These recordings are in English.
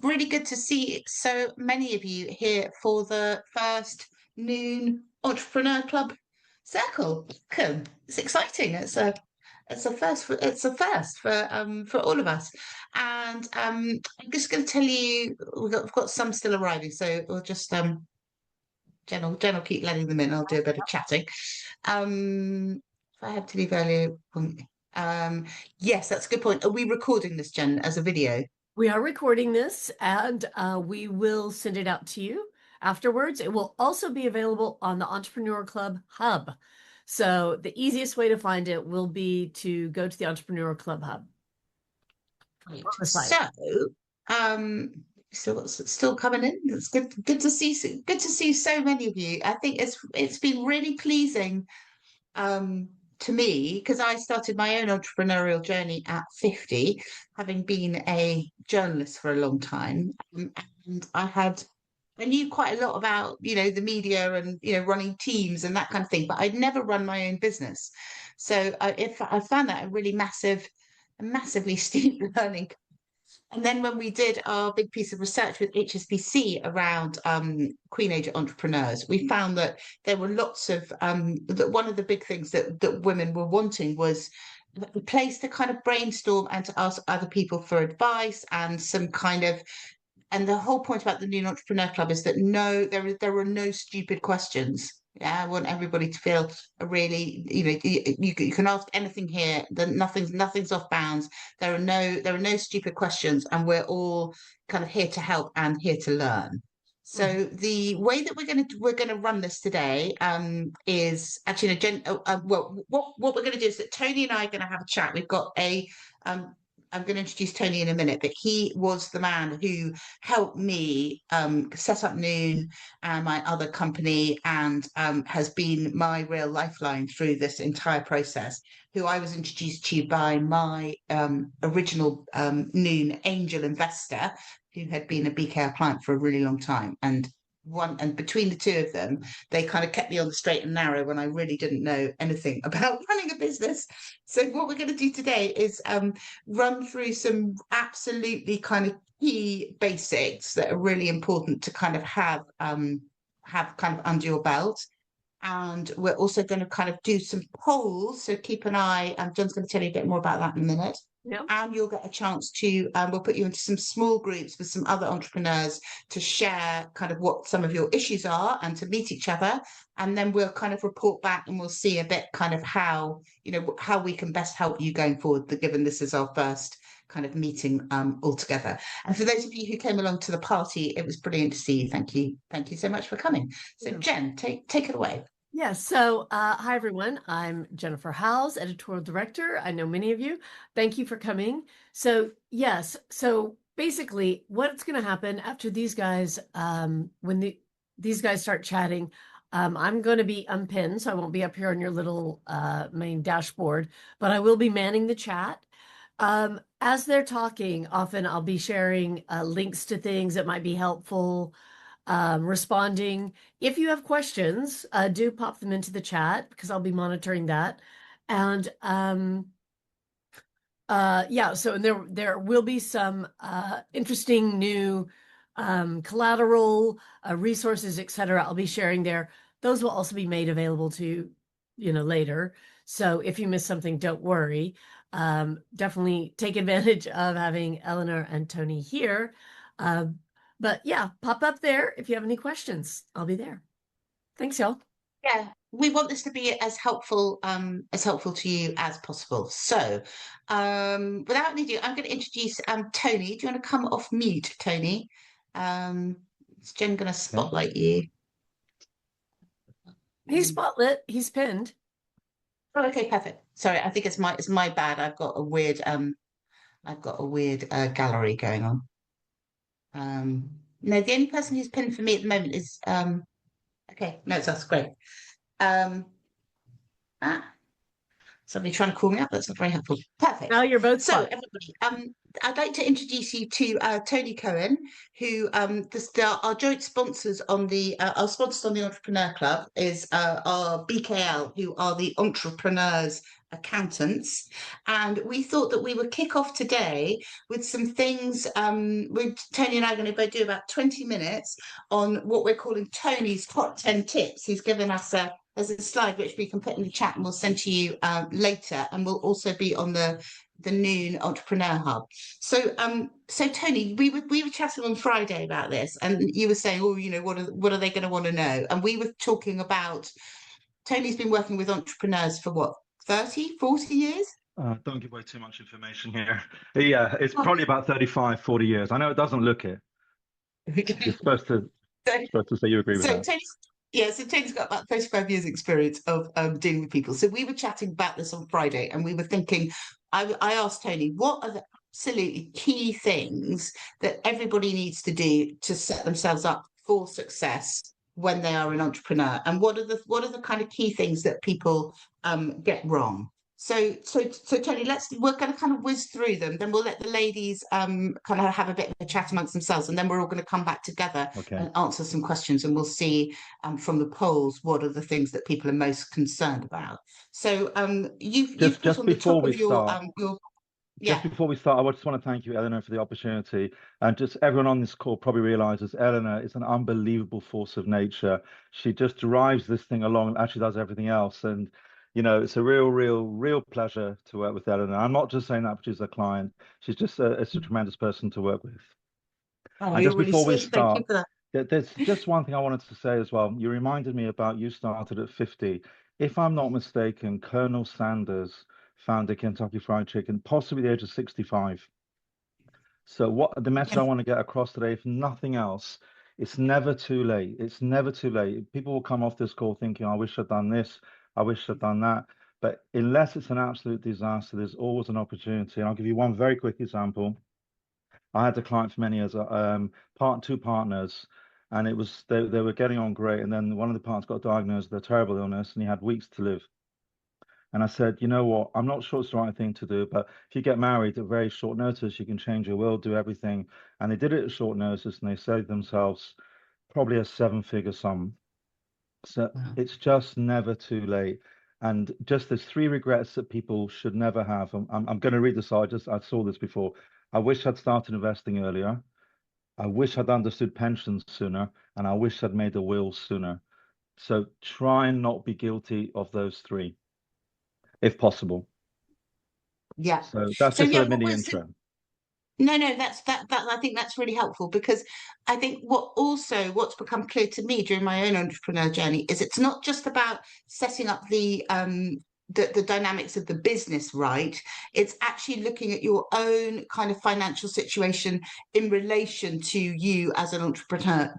Really good to see so many of you here for the first noon Entrepreneur Club circle. Welcome. It's exciting. It's a first for all of us. And I'm just going to tell you we've got some still arriving, so we'll just Jen will keep letting them in. I'll do a bit of chatting. If I have to leave earlier, um, yes, that's a good point. Are we recording this, Jen, as a video? We are recording this and we will send it out to you afterwards. It will also be available on the Entrepreneur Club Hub. So the easiest way to find it will be to go to the Entrepreneur Club Hub. Right. On the site. So, um, still coming in. It's good to see. Good to see so many of you. I think it's been really pleasing to me because I started my own entrepreneurial journey at 50, having been a journalist for a long time, and I knew quite a lot about the media and running teams and that kind of thing, but I'd never run my own business. So if I found that a massively steep learning. And then when we did our big piece of research with HSBC around Queen Age entrepreneurs, we found that there were lots of that one of the big things that women were wanting was a place to kind of brainstorm and to ask other people for advice and some kind of, and the whole point about the New Entrepreneur Club is that there are no stupid questions. Yeah, I want everybody to feel a really, you can ask anything here. That nothing's off bounds. There are no stupid questions, and we're all kind of here to help and here to learn. So the way that we're gonna run this today is actually well, what we're gonna do is that Tony and I are gonna have a chat. We've got a I'm going to introduce Tony in a minute, but he was the man who helped me set up Noon and my other company, and has been my real lifeline through this entire process. Who I was introduced to by my original Noon angel investor, who had been a BKR client for a really long time, and between the two of them, they kind of kept me on the straight and narrow when I really didn't know anything about running a business. So what we're going to do today is run through some absolutely kind of key basics that are really important to kind of have kind of under your belt. And we're also going to kind of do some polls. So keep an eye. John's going to tell you a bit more about that in a minute. Yeah. And you'll get a chance to, we'll put you into some small groups with some other entrepreneurs to share kind of what some of your issues are and to meet each other. And then we'll kind of report back and we'll see a bit kind of how we can best help you going forward, given this is our first kind of meeting all together. And for those of you who came along to the party, it was brilliant to see you. Thank you. Thank you so much for coming. So Jen, take it away. Yeah, so hi everyone. I'm Jennifer Howze, editorial director. I know many of you. Thank you for coming. So yes, so basically what's going to happen after these guys, when these guys start chatting, I'm going to be unpinned, so I won't be up here on your little main dashboard, but I will be manning the chat. As they're talking, often I'll be sharing links to things that might be helpful, responding. If you have questions, do pop them into the chat because I'll be monitoring that. And yeah, so there will be some interesting new collateral, resources, etc. I'll be sharing there. Those will also be made available to later. So if you miss something, don't worry. Definitely take advantage of having Eleanor and Tony here. But yeah, pop up there if you have any questions. I'll be there. Thanks, y'all. Yeah, we want this to be as helpful to you as possible. So, without any ado, I'm going to introduce Tony. Do you want to come off mute, Tony? Is Jen going to spotlight you? He's spotlit. He's pinned. Oh, okay, perfect. Sorry, I think it's my bad. I've got a weird gallery going on. No, the only person who's pinned for me at the moment is okay, no, that's great. Somebody trying to call me up. That's not very helpful. Perfect. Now you're both so spotted. everybody, I'd like to introduce you to Tony Cohen, who our joint sponsors on our sponsors on the Entrepreneur Club is our BKL, who are the entrepreneurs accountants, and we thought that we would kick off today with some things. Tony and I are going to do about 20 minutes on what we're calling Tony's top 10 tips. He's given us there's a slide which we can put in the chat and we'll send to you later, and we'll also be on the noon Entrepreneur Hub. So Tony, we were chatting on Friday about this, and you were saying, oh, what are they going to want to know? And we were talking about Tony's been working with entrepreneurs for what, 30, 40 years? Don't give away too much information here. Yeah, it's probably about 35, 40 years. I know it doesn't look it. You're supposed to say you agree with that. So Tony's got about 35 years experience of dealing with people. So we were chatting about this on Friday, and we were thinking, I asked Tony, what are the absolutely key things that everybody needs to do to set themselves up for success when they are an entrepreneur? And what are the kind of key things that people get wrong? So Tony, we're going to kind of whiz through them. Then we'll let the ladies kind of have a bit of a chat amongst themselves, and then we're all going to come back together and answer some questions, and we'll see from the polls what are the things that people are most concerned about. So you've put on the top of your Just before we start, I just want to thank you, Eleanor, for the opportunity. And just everyone on this call probably realizes Eleanor is an unbelievable force of nature. She just drives this thing along and actually does everything else. And it's a real pleasure to work with Eleanor. I'm not just saying that because she's a client. She's just it's a tremendous person to work with. And just before we start, there's just one thing I wanted to say as well. You reminded me about you started at 50. If I'm not mistaken, Colonel Sanders founded Kentucky Fried Chicken, possibly the age of 65. So what the message I want to get across today, if nothing else, it's never too late. It's never too late. People will come off this call thinking, I wish I'd done this. I wish I'd done that. But unless it's an absolute disaster, there's always an opportunity. And I'll give you one very quick example. I had a client for many years, two partners, and it was they were getting on great. And then one of the partners got diagnosed with a terrible illness, and he had weeks to live. And I said, you know what, I'm not sure it's the right thing to do, but if you get married at very short notice, you can change your will, do everything. And they did it at short notice, and they saved themselves probably a 7-figure sum. So it's just never too late. And just there's 3 regrets that people should never have. I'm going to read this. I saw this before. I wish I'd started investing earlier. I wish I'd understood pensions sooner, and I wish I'd made a will sooner. So try and not be guilty of those 3, if possible. Yeah. So that's just a mini intro. No, that I think that's really helpful, because I think what's become clear to me during my own entrepreneur journey is it's not just about setting up the dynamics of the business right. It's actually looking at your own kind of financial situation in relation to you as an entrepreneur.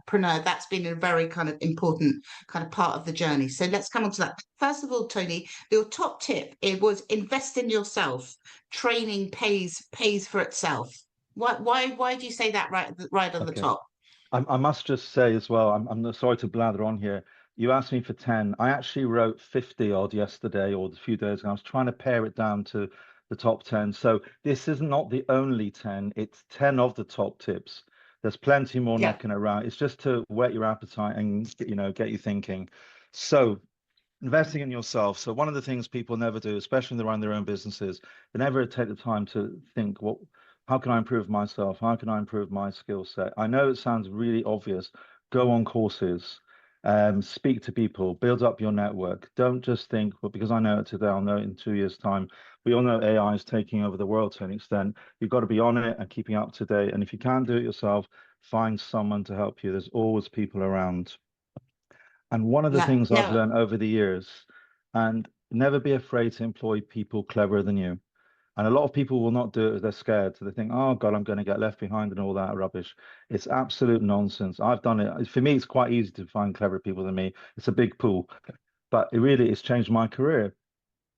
That's been a very kind of important kind of part of the journey. So let's come on to that. First of all, Tony, your top tip, it was invest in yourself. Training pays for itself. Why do you say that right on the top? I must just say as well, I'm sorry to blather on here. You asked me for 10. I actually wrote 50 odd yesterday or a few days ago. I was trying to pare it down to the top 10. So this is not the only 10. It's 10 of the top tips. There's plenty more knocking around. It's just to whet your appetite and get you thinking. So investing in yourself. So one of the things people never do, especially when they run their own businesses, they never take the time to think, how can I improve myself? How can I improve my skill set? I know it sounds really obvious. Go on courses, speak to people, build up your network. Don't just think, well, because I know it today, I'll know it in 2 years' time. We all know AI is taking over the world to an extent. You've got to be on it and keeping up to date. And if you can't do it yourself, find someone to help you. There's always people around. And one of the things I've learned over the years, and never be afraid to employ people cleverer than you. And a lot of people will not do it if they're scared. So they think, oh, God, I'm going to get left behind and all that rubbish. It's absolute nonsense. I've done it. For me, it's quite easy to find clever people than me. It's a big pool. But it's changed my career.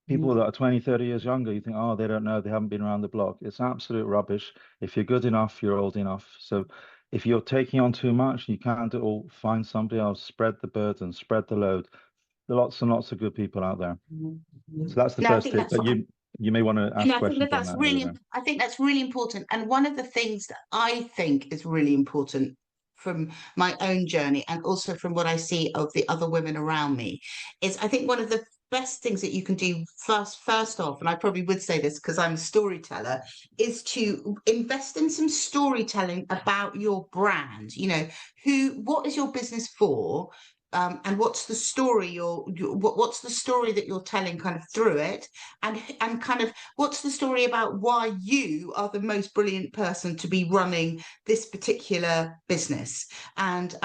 People that are 20, 30 years younger, you think, oh, they don't know. They haven't been around the block. It's absolute rubbish. If you're good enough, you're old enough. So if you're taking on too much, you can't do it all. Find somebody else. Spread the burden. Spread the load. There are lots and lots of good people out there. So that's the first tip. But you may want to ask questions on that. I think that's really important. And one of the things that I think is really important from my own journey, and also from what I see of the other women around me, is I think one of the best things that you can do first off, and I probably would say this because I'm a storyteller, is to invest in some storytelling about your brand. You know, what is your business for? And what's the story what's the story that you're telling kind of through it, and kind of what's the story about why you are the most brilliant person to be running this particular business. And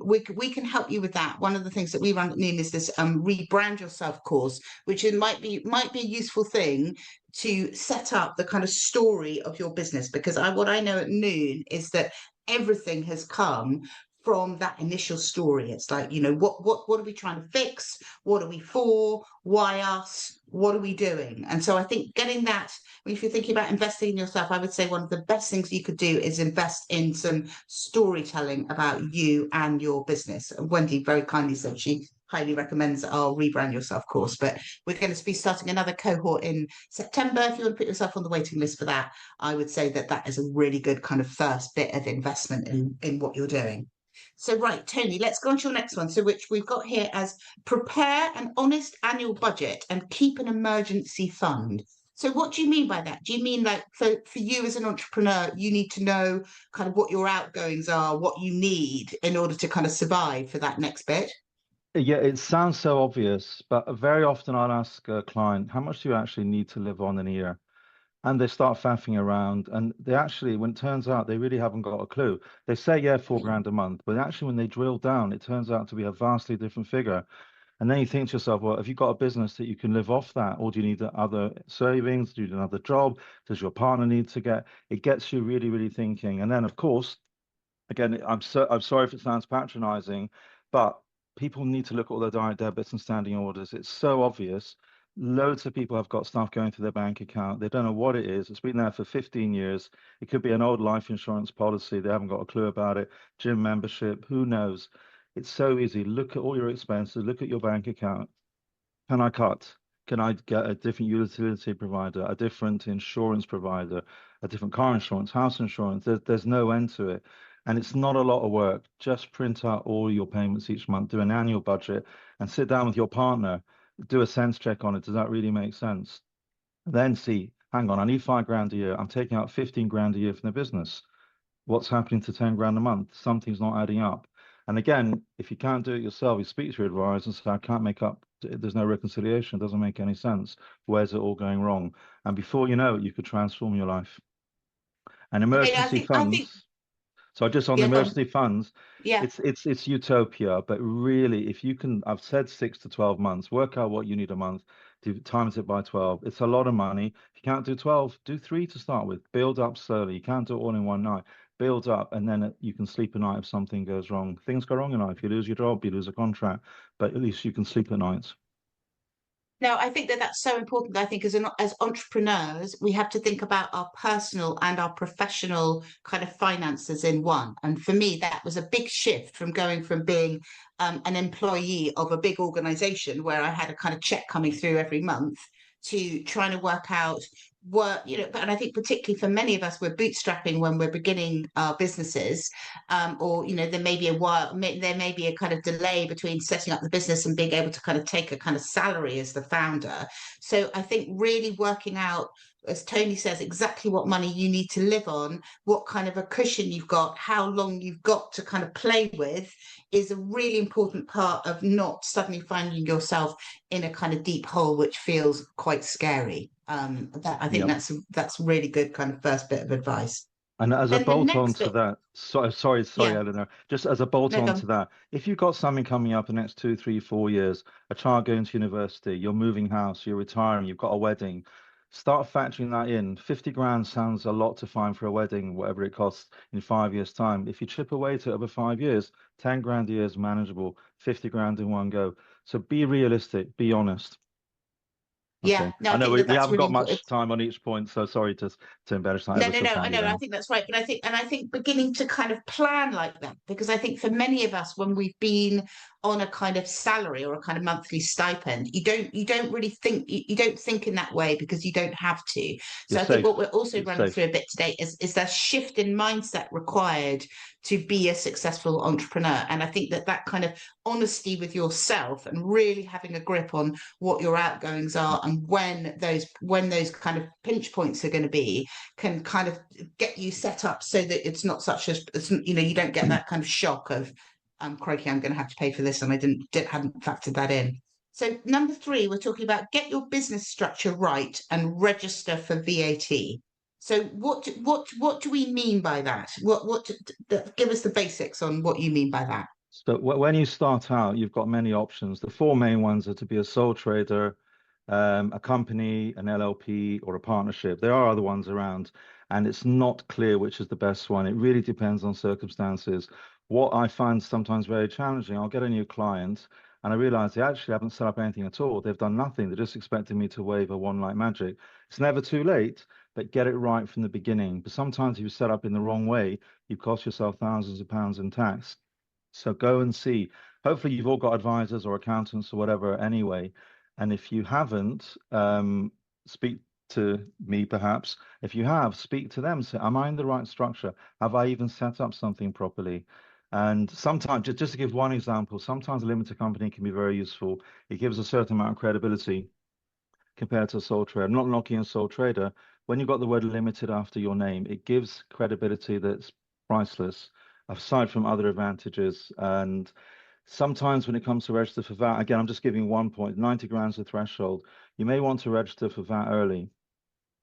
we can help you with that. One of the things that we run at Noon is this rebrand yourself course, which might be a useful thing to set up the kind of story of your business, because what I know at Noon is that everything has come from that initial story. It's like, you know, what are we trying to fix? What are we for? Why us? What are we doing? And so I think getting that, if you're thinking about investing in yourself, I would say one of the best things you could do is invest in some storytelling about you and your business. Wendy very kindly said she highly recommends our Rebrand Yourself course, but we're going to be starting another cohort in September. If you want to put yourself on the waiting list for that, I would say that is a really good kind of first bit of investment in what you're doing. So, right, Tony, let's go on to your next one. So, which we've got here as prepare an honest annual budget and keep an emergency fund. So, what do you mean by that? Do you mean like for you as an entrepreneur, you need to know kind of what your outgoings are, what you need in order to kind of survive for that next bit? Yeah, it sounds so obvious, but very often I'll ask a client, how much do you actually need to live on in a year? And they start faffing around, and they actually, when it turns out they really haven't got a clue, they say, yeah, 4 grand a month, but actually when they drill down, it turns out to be a vastly different figure. And then you think to yourself, well, have you got a business that you can live off that? Or do you need other savings? Do you need another job? Does your partner need to get? It gets you really, really thinking. And then, of course, again, I'm sorry if it sounds patronizing, but people need to look at all their direct debits and standing orders. It's so obvious. Loads of people have got stuff going through their bank account. They don't know what it is. It's been there for 15 years. It could be an old life insurance policy. They haven't got a clue about it. Gym membership, who knows? It's so easy. Look at all your expenses, look at your bank account. Can I cut? Can I get a different utility provider, a different insurance provider, a different car insurance, house insurance? There's no end to it. And it's not a lot of work. Just print out all your payments each month, do an annual budget, and sit down with your partner, do a sense check on it. Does that really make sense? Then see, hang on, I need 5 grand a year. I'm taking out 15 grand a year from the business. What's happening to 10 grand a month? Something's not adding up. And again, if you can't do it yourself, you speak to your advisor and say, I can't make up, there's no reconciliation, it doesn't make any sense. Where's it all going wrong? And before you know it, you could transform your life. And Okay, emergency I think, funds, so just on the yeah, go on. emergency funds, Yeah. it's utopia. But really, if you can, I've said 6 to 12 months, work out what you need a month, times it by 12. It's a lot of money. If you can't do 12, do 3 to start with. Build up slowly. You can't do it all in one night. Build up, and then you can sleep at night if something goes wrong. Things go wrong in life. You lose your job, you lose a contract, but at least you can sleep at night. No, I think that's so important. I think as entrepreneurs, we have to think about our personal and our professional kind of finances in one. And for me, that was a big shift from going from being an employee of a big organization where I had a kind of check coming through every month to trying to work out you know, and I think particularly for many of us, we're bootstrapping when we're beginning our businesses, or you know, there may be there may be a kind of delay between setting up the business and being able to kind of take a kind of salary as the founder. So I think really working out, as Tony says, exactly what money you need to live on, what kind of a cushion you've got, how long you've got to kind of play with, is a really important part of not suddenly finding yourself in a kind of deep hole which feels quite scary. I think Yep. that's really good kind of first bit of advice. And as a Then the bolt on next to bit, that, sorry, yeah, Eleanor, just as a bolt no, on go. to that, if you've got something coming up the next 2, 3, 4 years, a child going to university, you're moving house, you're retiring, you've got a wedding, start factoring that in. 50 grand sounds a lot to find for a wedding, whatever it costs in 5 years' time. If you chip away to it over 5 years, 10 grand a year is manageable, 50 grand in one go. So be realistic, be honest. Yeah, Okay. no, I I know think we that's haven't really got important. much time on each point, so sorry to embellish that No, ever no, so no, I slightly know. I there. think that's right. But I think beginning to kind of plan like that, because I think for many of us, when we've been on a kind of salary or a kind of monthly stipend, you don't really think, you don't think in that way because you don't have to. You're So I think safe. what we're also You're running safe. through a bit today is that shift in mindset required to be a successful entrepreneur. And I think that that kind of honesty with yourself and really having a grip on what your outgoings are and when those kind of pinch points are going to be can kind of get you set up so that it's not such as, you know, you don't get that kind of shock of crikey, I'm going to have to pay for this and I hadn't factored that in. So number 3, we're talking about get your business structure right and register for VAT. So what do we mean by that? Give us the basics on what you mean by that. So when you start out, you've got many options. The 4 main ones are to be a sole trader, a company, an LLP, or a partnership. There are other ones around, and it's not clear which is the best one. It really depends on circumstances. What I find sometimes very challenging, I'll get a new client, and I realize they actually haven't set up anything at all. They've done nothing. They're just expecting me to wave a one like magic. It's never too late, but get it right from the beginning. But sometimes if you set up in the wrong way, you cost yourself thousands of pounds in tax. So go and see. Hopefully, you've all got advisors or accountants or whatever anyway. And if you haven't, speak to me perhaps. If you have, speak to them. Say, am I in the right structure? Have I even set up something properly? And sometimes, just to give one example, sometimes a limited company can be very useful. It gives a certain amount of credibility compared to a sole trader. I'm not knocking a sole trader. When you've got the word limited after your name, it gives credibility that's priceless, aside from other advantages. And sometimes when it comes to register for VAT, again, I'm just giving 1 point, 90 grand is the threshold. You may want to register for VAT early,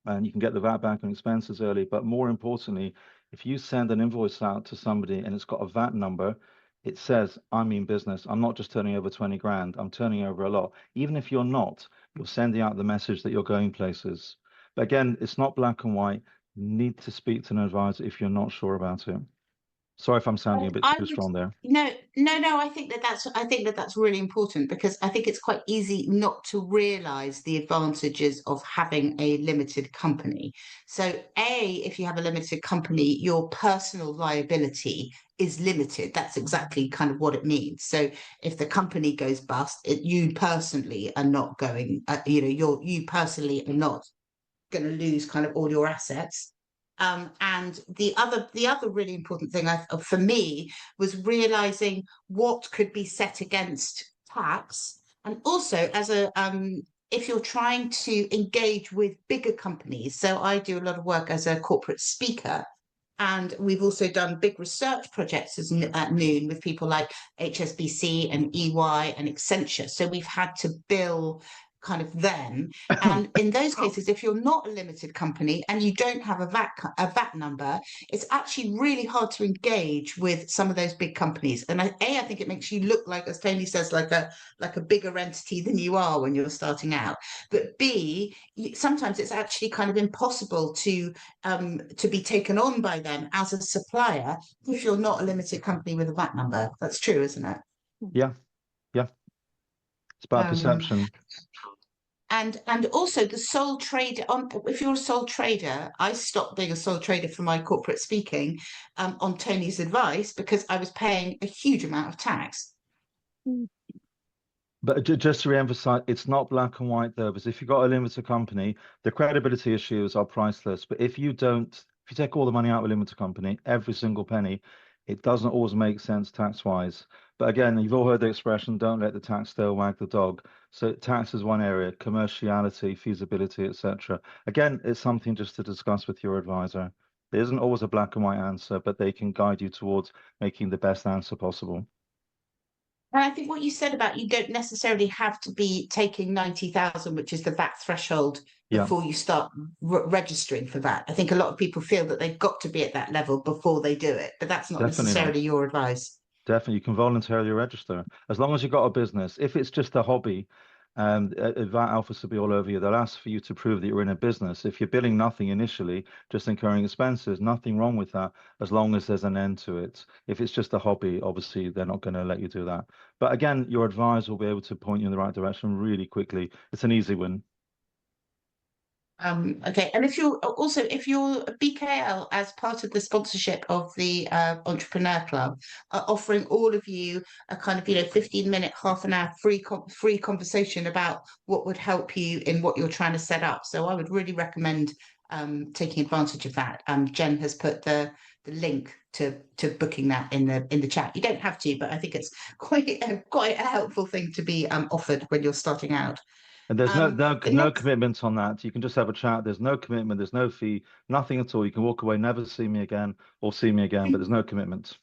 and you can get the VAT back on expenses early. But more importantly, if you send an invoice out to somebody and it's got a VAT number, it says, I'm in business. I'm not just turning over 20 grand. I'm turning over a lot. Even if you're not, you're sending out the message that you're going places. But again, it's not black and white. You need to speak to an advisor if you're not sure about it. Sorry if I'm sounding a bit I too would strong there. no. I think that that's really important because I think it's quite easy not to realise the advantages of having a limited company. So, if you have a limited company, your personal liability is limited. That's exactly kind of what it means. So, if the company goes bust, you personally are not going. You personally are not going to lose kind of all your assets. And the other really important thing for me was realizing what could be set against tax, and also as a if you're trying to engage with bigger companies. So I do a lot of work as a corporate speaker. And we've also done big research projects at Noon with people like HSBC and EY and Accenture. So we've had to bill kind of them. And in those cases, if you're not a limited company and you don't have a VAT number, it's actually really hard to engage with some of those big companies. And I think it makes you look like, as Tony says, like a bigger entity than you are when you're starting out. But B, sometimes it's actually kind of impossible to be taken on by them as a supplier if you're not a limited company with a VAT number. That's true, isn't it? Yeah, yeah. It's about Um, perception. and also the sole trader. If you're a sole trader, I stopped being a sole trader for my corporate speaking on Tony's advice because I was paying a huge amount of tax. But just to re-emphasize, it's not black and white though, because if you've got a limited company, the credibility issues are priceless. But if you take all the money out of a limited company, every single penny, it doesn't always make sense tax-wise. But again, you've all heard the expression, don't let the tax tail wag the dog. So tax is one area, commerciality, feasibility, etc. Again, it's something just to discuss with your advisor. There isn't always a black and white answer, but they can guide you towards making the best answer possible. And I think what you said about you don't necessarily have to be taking 90,000, which is the VAT threshold, Yeah, before you start registering for that. I think a lot of people feel that they've got to be at that level before they do it, but that's not definitely necessarily not. your advice. Definitely, you can voluntarily register as long as you've got a business. If it's just a hobby, a VAT office will be all over you. They'll ask for you to prove that you're in a business. If you're billing nothing initially, just incurring expenses, nothing wrong with that, as long as there's an end to it. If it's just a hobby, obviously they're not going to let you do that. But again, your advisor will be able to point you in the right direction really quickly. It's an easy win. Okay, and if you're BKL as part of the sponsorship of the Entrepreneur Club, are offering all of you a kind of 15-minute, half an hour free conversation about what would help you in what you're trying to set up. So I would really recommend taking advantage of that. Jen has put the link to booking that in the chat. You don't have to, but I think it's quite a helpful thing to be offered when you're starting out. And there's The no next commitment on that. You can just have a chat. There's no commitment. There's no fee. Nothing at all. You can walk away, never see me again, or see me again. But there's no commitment.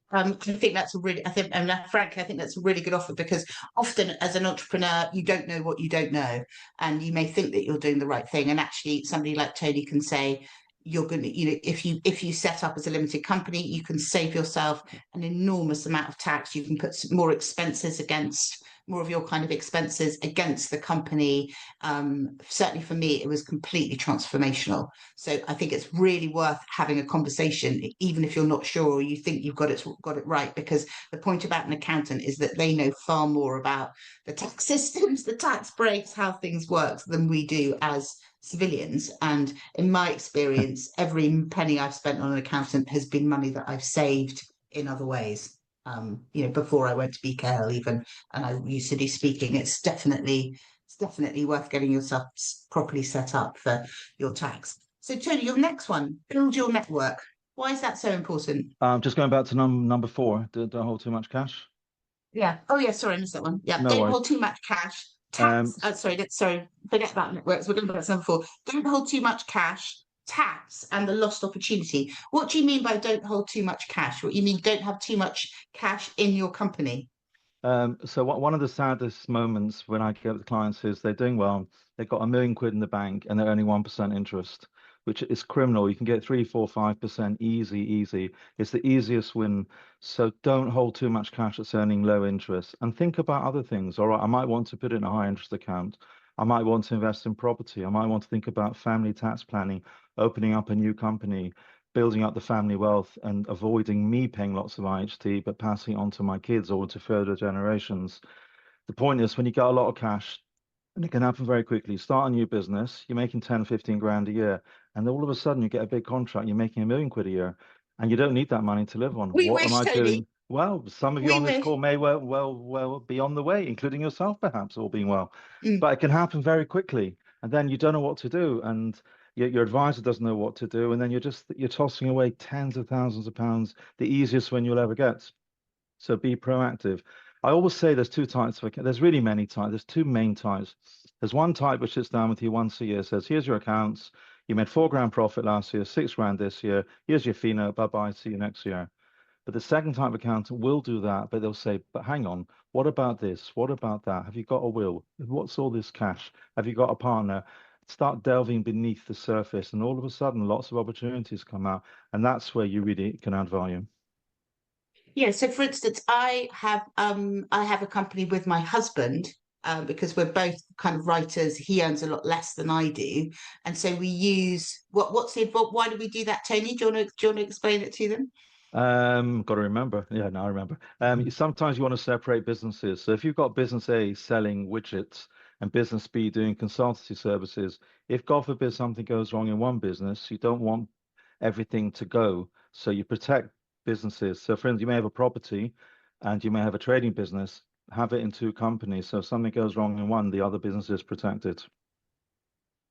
I think that's a really, I think, and frankly, I think that's a really good offer because often as an entrepreneur, you don't know what you don't know, and you may think that you're doing the right thing, and actually, somebody like Tony can say you're going to, if you set up as a limited company, you can save yourself an enormous amount of tax. You can put more expenses against more of your kind of expenses against the company. Certainly for me, it was completely transformational. So I think it's really worth having a conversation, even if you're not sure or you think you've got it right, because the point about an accountant is that they know far more about the tax systems, the tax breaks, how things work than we do as civilians. And in my experience, every penny I've spent on an accountant has been money that I've saved in other ways. Before I went to BKL even, and I used to do speaking, it's definitely worth getting yourself properly set up for your tax. So Tony, your next one, build your network. Why is that so important? Just going back to number 4. Don't hold too much cash. Yeah. Oh yeah, sorry, I missed that one. Yeah, No don't worries. hold too much cash. Um, Tax. Sorry, forget about networks. We're going back to number 4. Don't hold too much cash. Tax and the lost opportunity. What do you mean by don't hold too much cash? What you mean don't have too much cash in your company? So one of the saddest moments when I get with clients is they're doing well, they've got £1 million in the bank and they're earning 1% interest, which is criminal. You can get 3, 4, 5% easy. It's the easiest win. So don't hold too much cash that's earning low interest and think about other things. All right, I might want to put it in a high interest account. I might want to invest in property. I might want to think about family tax planning, opening up a new company, building up the family wealth and avoiding me paying lots of IHT, but passing it on to my kids or to further generations. The point is, when you get a lot of cash, and it can happen very quickly, start a new business, you're making 10, 15 grand a year, and all of a sudden you get a big contract, you're making £1 million a year, and you don't need that money to live on. We What am wish, I Tony. doing? Well, some of you We on this wish. call may well be on the way, including yourself, perhaps, all being well. Mm. But it can happen very quickly, and then you don't know what to do, and your advisor doesn't know what to do, and then you're tossing away tens of thousands of pounds, the easiest win you'll ever get. So be proactive. I always say there's two types of, there's really many types. There's two main types. There's one type which sits down with you once a year, says, here's your accounts. You made 4 grand profit last year, 6 grand this year. Here's your fee note. Bye-bye. See you next year. But the second type of accountant will do that, but they'll say, but hang on, what about this? What about that? Have you got a will? What's all this cash? Have you got a partner? Start delving beneath the surface, and all of a sudden, lots of opportunities come out, and that's where you really can add value. Yeah, so for instance, I have a company with my husband because we're both kind of writers. He earns a lot less than I do, and so we use what's the why do we do that, Tony? Do you want to explain it to them? Got to remember. Yeah, no, I remember. Sometimes you want to separate businesses. So if you've got business A selling widgets and business B doing consultancy services, if God forbid something goes wrong in one business, you don't want everything to go. So you protect businesses. So for instance, you may have a property and you may have a trading business, have it in 2 companies. So if something goes wrong in one, the other business is protected.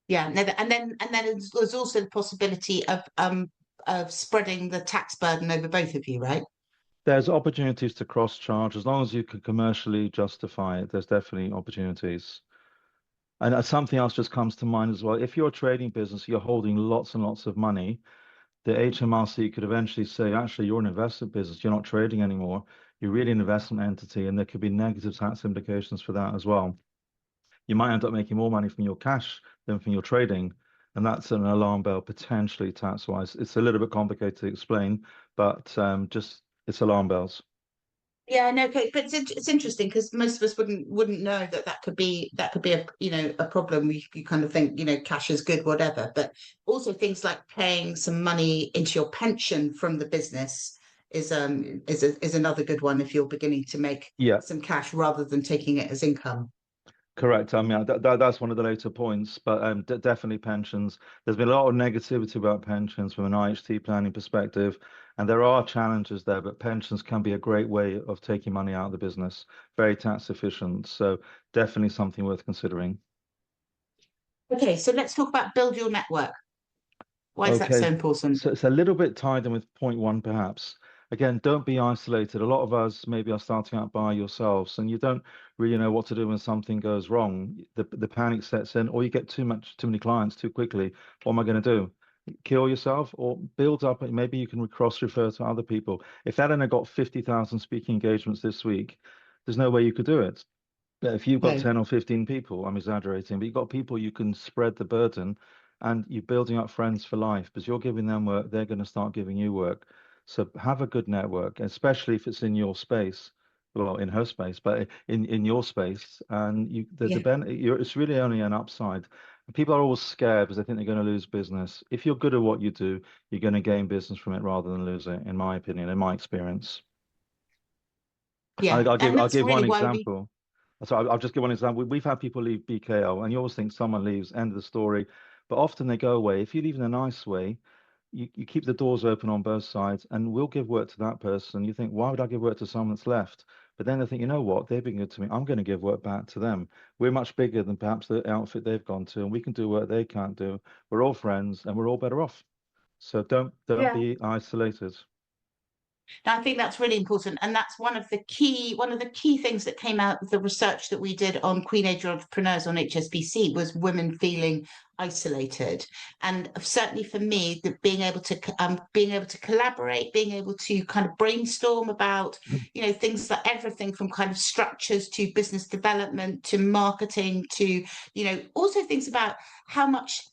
Yeah, no, and then there's also the possibility of spreading the tax burden over both of you, right? There's opportunities to cross charge as long as you can commercially justify it. There's definitely opportunities. And something else just comes to mind as well. If you're a trading business, you're holding lots and lots of money, the HMRC could eventually say, actually, you're an investment business, you're not trading anymore. You're really an investment entity, and there could be negative tax implications for that as well. You might end up making more money from your cash than from your trading, and that's an alarm bell potentially tax-wise. It's a little bit complicated to explain, but just it's alarm bells. Yeah, no, okay, but it's interesting because most of us wouldn't know that could be a problem. You kind of think cash is good, whatever, but also things like paying some money into your pension from the business is another good one if you're beginning to make Yeah. some cash rather than taking it as income. Correct. I mean, that's one of the later points, but definitely pensions. There's been a lot of negativity about pensions from an IHT planning perspective, and there are challenges there, but pensions can be a great way of taking money out of the business, very tax efficient. So definitely something worth considering. Okay, so let's talk about build your network. Why is that so Okay, important? so it's a little bit tied in with point one, perhaps. Again, don't be isolated. A lot of us maybe are starting out by yourselves, and you don't really know what to do when something goes wrong. The panic sets in, or you get too many clients too quickly. What am I going to do? Kill yourself or build up? Maybe you can cross refer to other people. If Eleanor got 50,000 speaking engagements this week, there's no way you could do it. But if you've got No. 10 or 15 people, I'm exaggerating, but you've got people you can spread the burden and you're building up friends for life because you're giving them work, they're going to start giving you work. So have a good network, especially if it's in your space, well, in her space, but in your space. And Yeah. it's really only an upside. People are always scared because they think they're going to lose business. If you're good at what you do, you're going to gain business from it rather than lose it, in my opinion, in my experience. Yeah. And I'll that's give really one why we, example. So I'll just give one example. We've had people leave BKO, and you always think someone leaves, end of the story. But often they go away. If you leave in a nice way, you keep the doors open on both sides, and we'll give work to that person. You think, why would I give work to someone that's left? But then they think, you know what? They've been good to me. I'm going to give work back to them. We're much bigger than perhaps the outfit they've gone to, and we can do work they can't do. We're all friends, and we're all better off. So don't yeah. be isolated. I think that's really important, and that's one of the key things that came out of the research that we did on Queen Age entrepreneurs on HSBC was women feeling isolated, and certainly for me, that being able to collaborate, being able to kind of brainstorm about things like everything from kind of structures to business development to marketing to also things about how much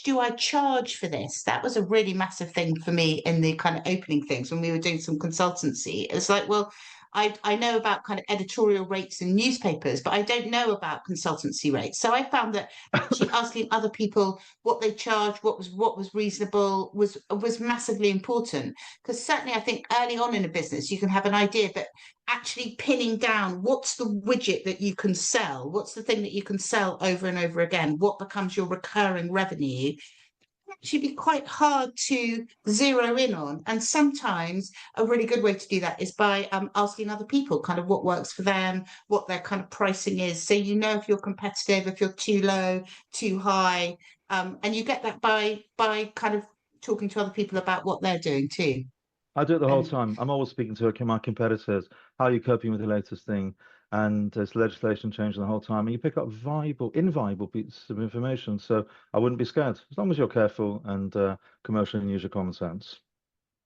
do I charge for this? That was a really massive thing for me in the kind of opening things when we were doing some consultancy. It's like, well, I know about kind of editorial rates in newspapers, but I don't know about consultancy rates. So I found that actually asking other people what they charge, what was reasonable, was massively important. Because certainly I think early on in a business you can have an idea, but actually pinning down what's the widget that you can sell, what's the thing that you can sell over and over again, what becomes your recurring revenue, actually be quite hard to zero in on. And sometimes a really good way to do that is by asking other people kind of what works for them, what their kind of pricing is. So you know if you're competitive, if you're too low, too high, and you get that by kind of talking to other people about what they're doing too. I do it the whole And time. I'm always speaking to my competitors. How are you coping with the latest thing? And there's legislation changing the whole time. And you pick up invaluable pieces of information. So I wouldn't be scared as long as you're careful and commercial and use your common sense.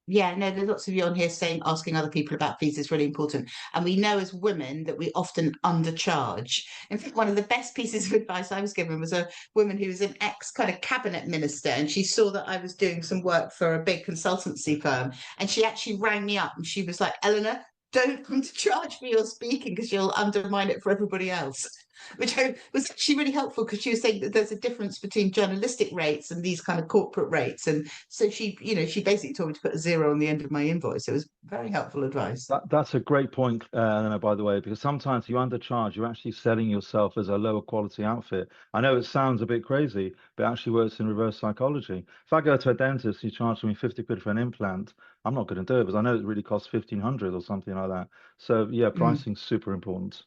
yeah, no, there's lots of you on here saying asking other people about fees is really important. And we know as women that we often undercharge. In fact, one of the best pieces of advice I was given was a woman who was an ex kind of cabinet minister, and she saw that I was doing some work for a big consultancy firm. And she actually rang me up and she was like, Eleanor, don't come to charge for your speaking because you'll undermine it for everybody else. Which was actually really helpful because she was saying that there's a difference between journalistic rates and these kind of corporate rates. And so she basically told me to put a zero on the end of my invoice. It was very helpful advice. That's a great point, Eleanor, by the way, because sometimes you undercharge, you're actually selling yourself as a lower quality outfit. I know it sounds a bit crazy, but it actually works in reverse psychology. If I go to a dentist, he charges me 50 quid for an implant, I'm not going to do it because I know it really costs 1,500 or something like that. So yeah, Mm. pricing's super important.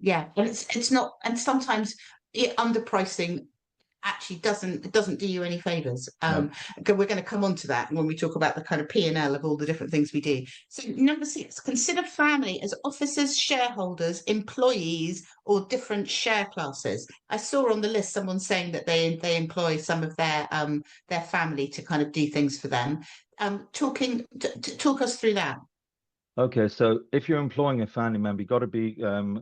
Yeah, and it's not, and sometimes underpricing actually doesn't do you any favors. No. We're going to come on to that when we talk about the kind of P&L of all the different things we do. So number 6, consider family as officers, shareholders, employees, or different share classes. I saw on the list someone saying that they employ some of their family to kind of do things for them. Talk us through that. Okay, so if you're employing a family member, you've got to be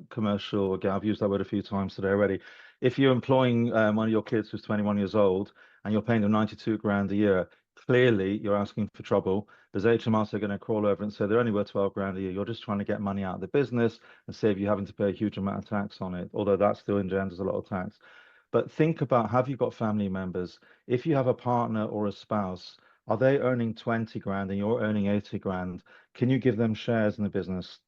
commercial. Again, I've used that word a few times today already. If you're employing one of your kids who's 21 years old and you're paying them 92 grand a year, clearly you're asking for trouble. Because HMRC are going to crawl over and say they're only worth 12 grand a year. You're just trying to get money out of the business and save you having to pay a huge amount of tax on it, although that still engenders a lot of tax. But think about, have you got family members? If you have a partner or a spouse, are they earning 20 grand and you're earning 80 grand? Can you give them shares in the business?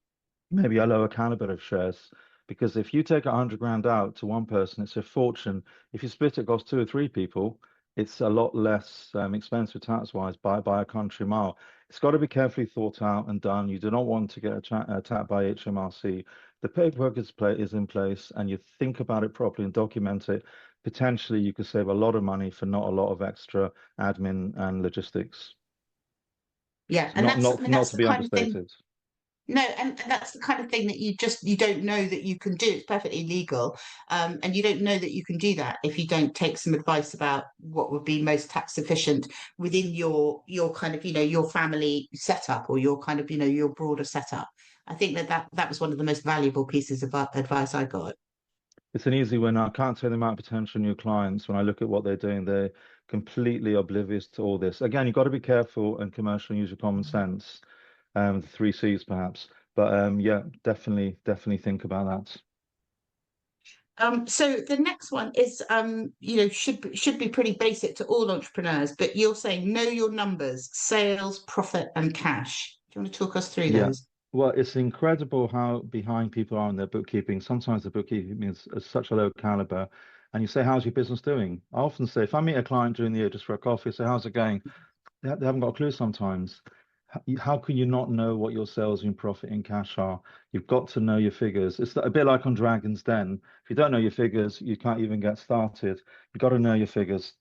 Maybe a lower caliber of shares. Because if you take 100 grand out to one person, it's a fortune. If you split it across 2 or 3 people, it's a lot less expensive tax-wise by a country mile. It's got to be carefully thought out and done. You do not want to get attacked by HMRC. The paperwork is in place, and you think about it properly and document it. Potentially, you could save a lot of money for not a lot of extra admin and logistics. Yeah, So and not that's, I not mean, not that's to the be kind of thing. understated. No, and that's the kind of thing that you don't know that you can do. It's perfectly legal, and you don't know that you can do that if you don't take some advice about what would be most tax efficient within your kind of your family setup, or your kind of your broader setup. I think that was one of the most valuable pieces of advice I got. It's an easy win. I can't tell the amount of potential new clients when I look at what they're doing. They're completely oblivious to all this. Again, you've got to be careful and commercial and use your common sense. The 3 C's perhaps. But yeah, definitely think about that. So the next one is, should be pretty basic to all entrepreneurs, but you're saying know your numbers, sales, profit, and cash. Do you want to talk us through Yeah. those? Well, it's incredible how behind people are in their bookkeeping. Sometimes the bookkeeping is such a low caliber. And you say, how's your business doing? I often say, if I meet a client during the year just for a coffee, I say, how's it going? They haven't got a clue sometimes. How can you not know what your sales and profit in cash are? You've got to know your figures. It's a bit like on Dragon's Den. If you don't know your figures, you can't even get started. You've got to know your figures.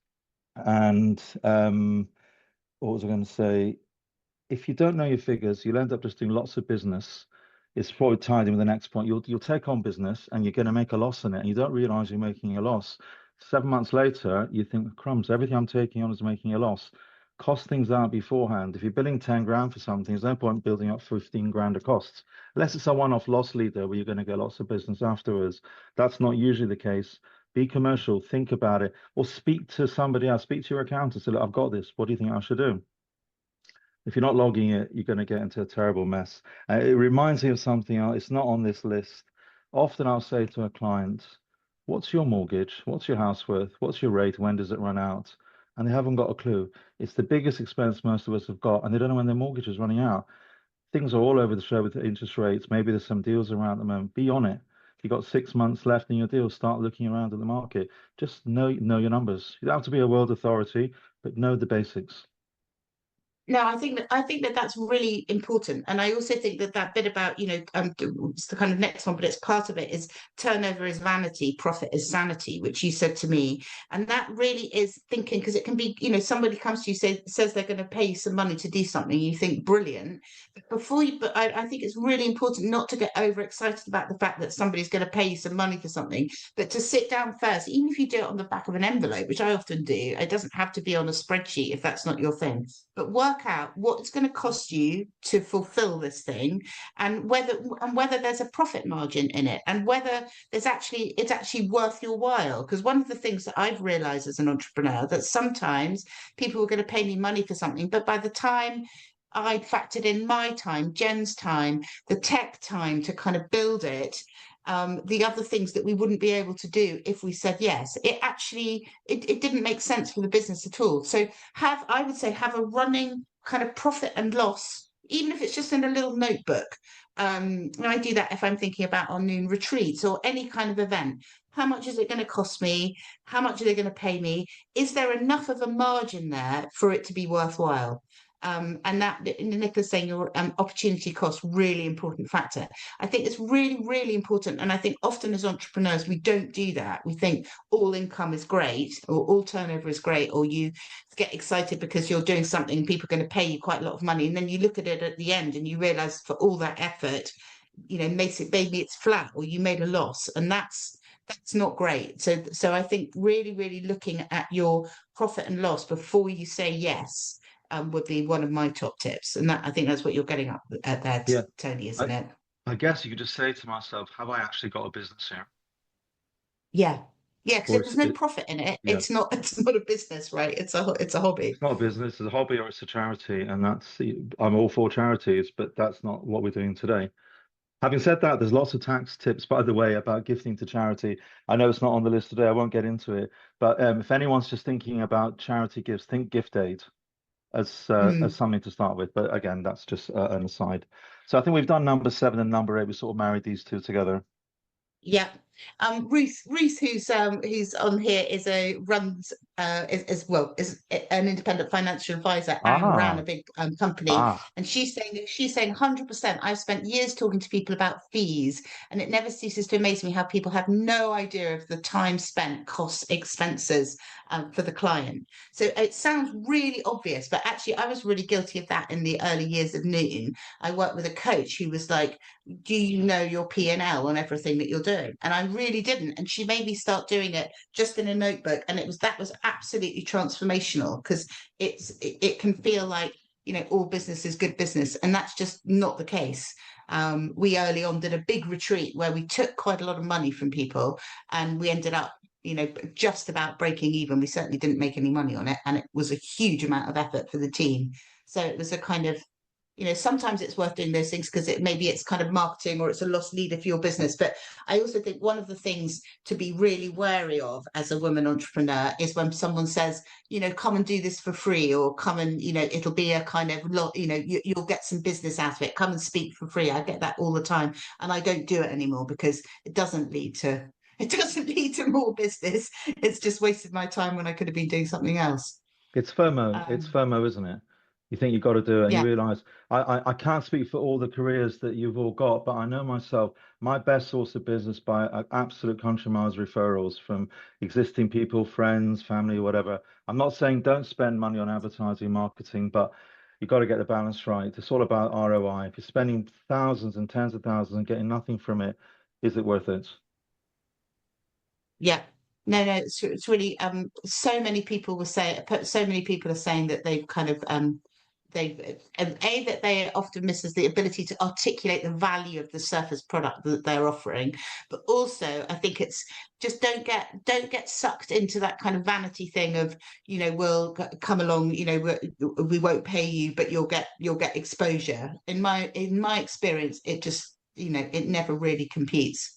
And what was I going to say? If you don't know your figures, you'll end up just doing lots of business. It's probably tied in with the next point. You'll take on business and you're going to make a loss in it, and you don't realize you're making a loss. 7 months later, you think, crumbs, everything I'm taking on is making a loss. Cost things out beforehand. If you're billing 10 grand for something, there's no point building up 15 grand of costs. Unless it's a one-off loss leader where you're going to get lots of business afterwards. That's not usually the case. Be commercial, think about it, or speak to somebody else, speak to your accountant, say, look, I've got this. What do you think I should do? If you're not logging it, you're going to get into a terrible mess. It reminds me of something else. It's not on this list. Often I'll say to a client, what's your mortgage? What's your house worth? What's your rate? When does it run out? And they haven't got a clue. It's the biggest expense most of us have got, and they don't know when their mortgage is running out. Things are all over the show with the interest rates. Maybe there's some deals around at the moment. Be on it. If you've got 6 months left in your deal, start looking around at the market. Just know your numbers. You don't have to be a world authority, but know the basics. No, I think that that's really important, and I also think that that bit about it's the kind of next one, but it's part of it is turnover is vanity, profit is sanity, which you said to me, and that really is thinking, because it can be somebody comes to you says they're going to pay you some money to do something, you think brilliant, but I think it's really important not to get overexcited about the fact that somebody's going to pay you some money for something, but to sit down first, even if you do it on the back of an envelope, which I often do. It doesn't have to be on a spreadsheet if that's not your thing, but work out what it's going to cost you to fulfill this thing, and whether there's a profit margin in it, and whether it's actually worth your while. Because one of the things that I've realized as an entrepreneur, that sometimes people were going to pay me money for something, but by the time I'd factored in my time, Jen's time, the tech time to kind of build it, the other things that we wouldn't be able to do if we said yes, it didn't make sense for the business at all. So I would say have a running kind of profit and loss, even if it's just in a little notebook. And I do that if I'm thinking about our noon retreats or any kind of event. How much is it going to cost me? How much are they going to pay me? Is there enough of a margin there for it to be worthwhile? And that Nicola's saying your opportunity cost, really important factor. I think it's really, really important. And I think often as entrepreneurs, we don't do that. We think all income is great, or all turnover is great, or you get excited because you're doing something and people are going to pay you quite a lot of money. And then you look at it at the end and you realize for all that effort, maybe it's flat or you made a loss. And that's not great. So I think really, really looking at your profit and loss before you say yes would be one of my top tips. And I think that's what you're getting at there, Yeah. Tony, I, isn't it? I guess you could just say to myself, have I actually got a business here? Yeah. Yeah, because Or if there's no profit in it, yeah, it's not a business, right? It's a hobby. it's not a business, it's a hobby or it's a charity. And I'm all for charities, but that's not what we're doing today. Having said that, there's lots of tax tips, by the way, about gifting to charity. I know it's not on the list today, I won't get into it. But if anyone's just thinking about charity gifts, think gift aid as Mm. something to start with. But again, that's just an aside. So I think we've done number 7 and number 8. We sort of married these two together. Yeah. Ruth, who's on here runs is an independent financial advisor and ran a Ah, big company, ah. and she's saying 100%. I've spent years talking to people about fees, and it never ceases to amaze me how people have no idea of the time spent, costs, expenses for the client. So it sounds really obvious, but actually, I was really guilty of that in the early years of Newton. I worked with a coach who was like, do you know your P&L on everything that you're doing? And I really didn't. And she made me start doing it just in a notebook. And that was absolutely transformational, because it can feel like, all business is good business. And that's just not the case. We early on did a big retreat where we took quite a lot of money from people, and we ended up, just about breaking even. We certainly didn't make any money on it. And it was a huge amount of effort for the team. So it was a kind of, sometimes it's worth doing those things because maybe it's kind of marketing or it's a lost leader for your business. But I also think one of the things to be really wary of as a woman entrepreneur is when someone says, come and do this for free, or come and, it'll be a kind of lot, you'll get some business out of it. Come and speak for free. I get that all the time, and I don't do it anymore because it doesn't lead to. It doesn't lead to more business. It's just wasted my time when I could have been doing something else. It's FOMO. It's Um, FOMO, isn't it? You think you've got to do it, and you yeah, realize I can't speak for all the careers that you've all got, but I know myself, my best source of business by absolute country miles referrals from existing people, friends, family, whatever. I'm not saying don't spend money on advertising, marketing, but you've got to get the balance right. It's all about ROI. If you're spending thousands and tens of thousands and getting nothing from it, is it worth it? yeah. No, it's really so many people will say, so many people are saying that they've kind of they've that they often misses the ability to articulate the value of the surface product that they're offering. But also I think it's just don't get sucked into that kind of vanity thing of, we'll come along, we won't pay you, but you'll get exposure. In my experience, it just, it never really competes.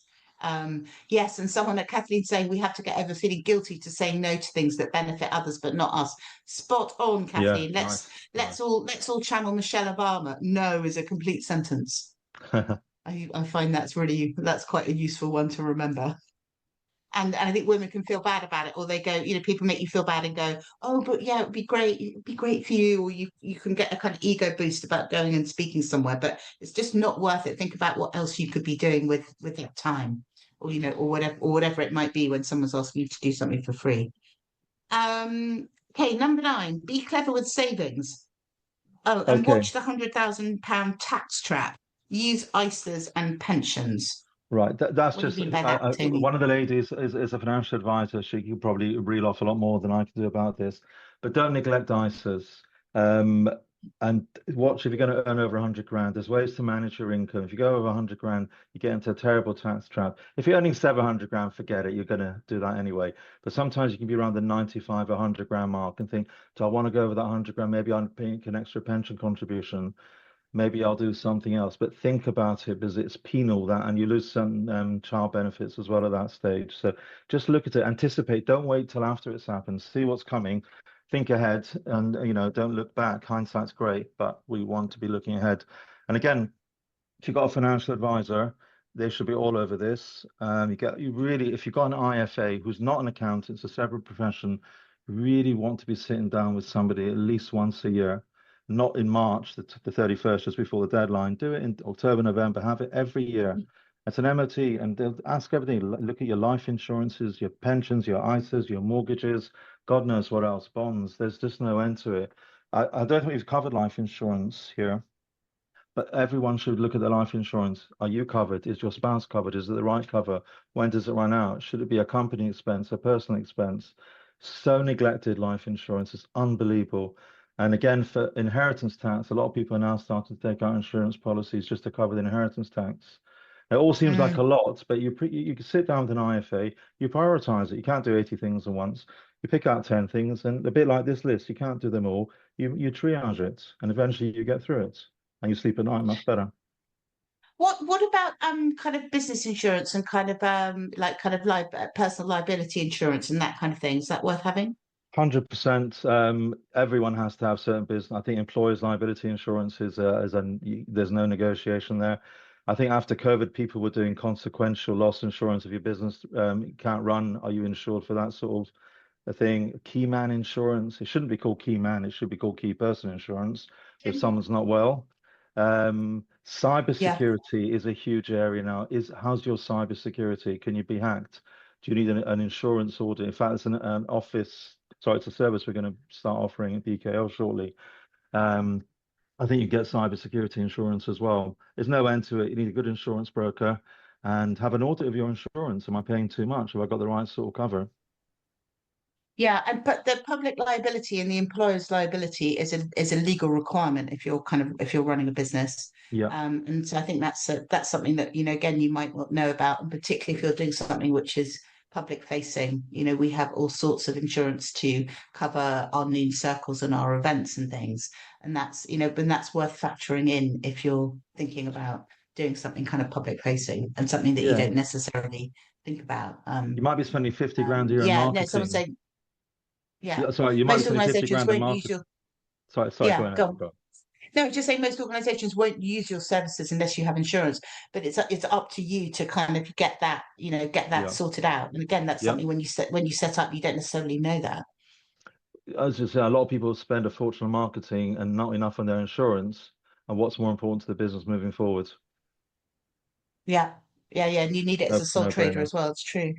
Yes, and someone at Kathleen saying we have to get over feeling guilty to saying no to things that benefit others but not us. Spot on, Yeah, Kathleen. Let's nice, let's nice. all let's all channel Michelle Obama. No is a complete sentence. I find that's quite a useful one to remember. And I think women can feel bad about it, or they go, people make you feel bad and go, oh, but yeah, it'd be great for you, or you can get a kind of ego boost about going and speaking somewhere, but it's just not worth it. Think about what else you could be doing with that time, or or whatever it might be when someone's asking you to do something for free. Okay, number 9, be clever with savings. Oh, and Okay. watch the £100,000 tax trap. Use ISAs and pensions. Right, that's What do you just mean by that, Tony? one of the ladies is a financial advisor. She could probably reel off a lot more than I can do about this. But don't neglect ISAs. Um, and watch if you're going to earn over 100 grand. There's ways to manage your income. If you go over 100 grand, you get into a terrible tax trap. If you're earning 700 grand, forget it. You're going to do that anyway. But sometimes you can be around the 95, 100 grand mark and think, do I want to go over that 100 grand? Maybe I'm paying an extra pension contribution, maybe I'll do something else. But think about it because it's penal that, and you lose some child benefits as well at that stage. So just look at it, anticipate. Don't wait till after it's happened. See what's coming. Think ahead, and don't look back. Hindsight's great, but we want to be looking ahead. And again, if you've got a financial advisor, they should be all over this. If you've got an IFA who's not an accountant, it's a separate profession, you really want to be sitting down with somebody at least once a year, not in March, the 31st, just before the deadline. Do it in October, November, have it every year. It's an MOT, and they'll ask everything. Look at your life insurances, your pensions, your ISAs, your mortgages, God knows what else, bonds. There's just no end to it. I don't think we've covered life insurance here. But everyone should look at their life insurance. Are you covered? Is your spouse covered? Is it the right cover? When does it run out? Should it be a company expense, a personal expense? So neglected life insurance is unbelievable. And again, for inheritance tax, a lot of people are now starting to take out insurance policies just to cover the inheritance tax. It all seems like a Mm. lot, but you can sit down with an IFA, you prioritize it. You can't do 80 things at once. You pick out 10 things, and a bit like this list, you can't do them all. You triage it, and eventually you get through it and you sleep at night much better. What about kind of business insurance and kind of like kind of personal liability insurance and that kind of thing? Is that worth having? 100%. Everyone has to have certain business. I think employers' liability insurance there's no negotiation there. I think after COVID, people were doing consequential loss insurance. If your business can't run, are you insured for that sort of a thing? Key man insurance. It shouldn't be called key man. It should be called key person insurance if someone's not well. Yeah. Cybersecurity is a huge area now. How's your cybersecurity? Can you be hacked? Do you need an insurance audit? In fact, it's an office. Sorry, it's a service we're going to start offering at BKL shortly. I think you get cybersecurity insurance as well. There's no end to it. You need a good insurance broker and have an audit of your insurance. Am I paying too much? Have I got the right sort of cover? Yeah, but the public liability and the employer's liability is a legal requirement if you're running a business. Yeah. And so I think that's something that, again, you might not know about, and particularly if you're doing something which is public facing. We have all sorts of insurance to cover our noon circles and our events and things. And that's worth factoring in if you're thinking about doing something kind of public facing and something that you Yeah. don't necessarily think about. You might be spending 50 grand a year in Yeah, no, someone marketing. saying, yeah, Sorry, you might be most spending 50 organizations grand in won't use marketing. your, Sorry, go yeah, on. go on. Go on. No, just saying most organizations won't use your services unless you have insurance, but it's up to you to kind of get that, Yeah. sorted out. And again, that's Yeah. something when you set up, you don't necessarily know that. As I say, a lot of people spend a fortune on marketing and not enough on their insurance. And what's more important to the business moving forward? Yeah. Yeah, yeah. And you need it as a sole No trader brainer. as well. It's true.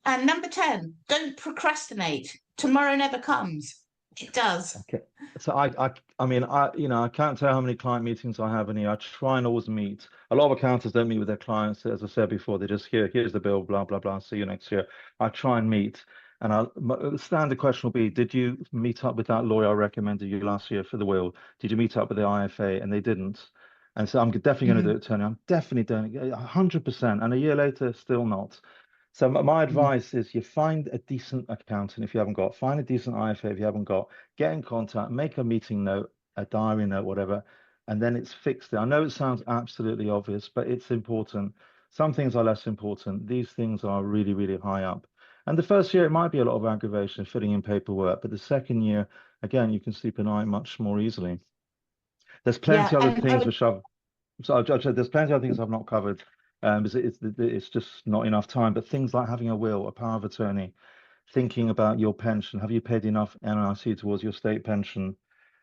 And number 10, don't procrastinate. Tomorrow never comes. It does. Okay. So I mean, I can't tell how many client meetings I have in here. I try and always meet. A lot of accountants don't meet with their clients, as I said before. They just here's the bill, blah blah blah. See you next year. I try and meet, and the standard question will be, did you meet up with that lawyer I recommended you last year for the will? Did you meet up with the IFA? And they didn't. And so I'm definitely going to do it, Tony. I'm definitely doing it 100%. And a year later, still not. So my advice is you find a decent accountant if you haven't got, find a decent IFA if you haven't got, get in contact, make a meeting note, a diary note, whatever, and then it's fixed. I know it sounds absolutely obvious, but it's important. Some things are less important. These things are really, really high up. And the first year, it might be a lot of aggravation, filling in paperwork, but the second year, again, you can sleep at night much more easily. There's plenty Yeah. other And things which I've said there's plenty of things I've not covered. It's just not enough time. But things like having a will, a power of attorney, thinking about your pension. Have you paid enough NIC towards your state pension?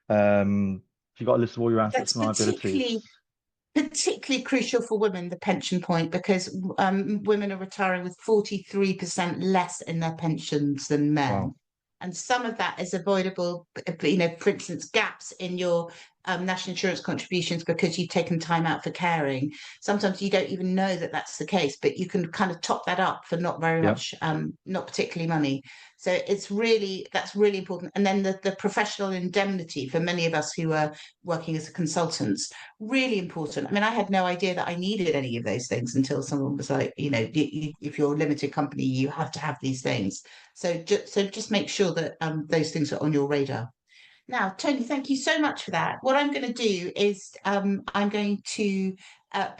Have you got a list of all your assets that's and liabilities? particularly crucial for women, the pension point, because women are retiring with 43% less in their pensions than men. Wow. And some of that is avoidable, for instance, gaps in your national insurance contributions because you've taken time out for caring. Sometimes you don't even know that that's the case, but you can kind of top that up for not very Yeah. much, not particularly money. So that's really important. And then the professional indemnity for many of us who are working as consultants, really important. I mean, I had no idea that I needed any of those things until someone was like, if you're a limited company, you have to have these things. So just make sure that those things are on your radar. Now, Tony, thank you so much for that. What I'm going to do is I'm going to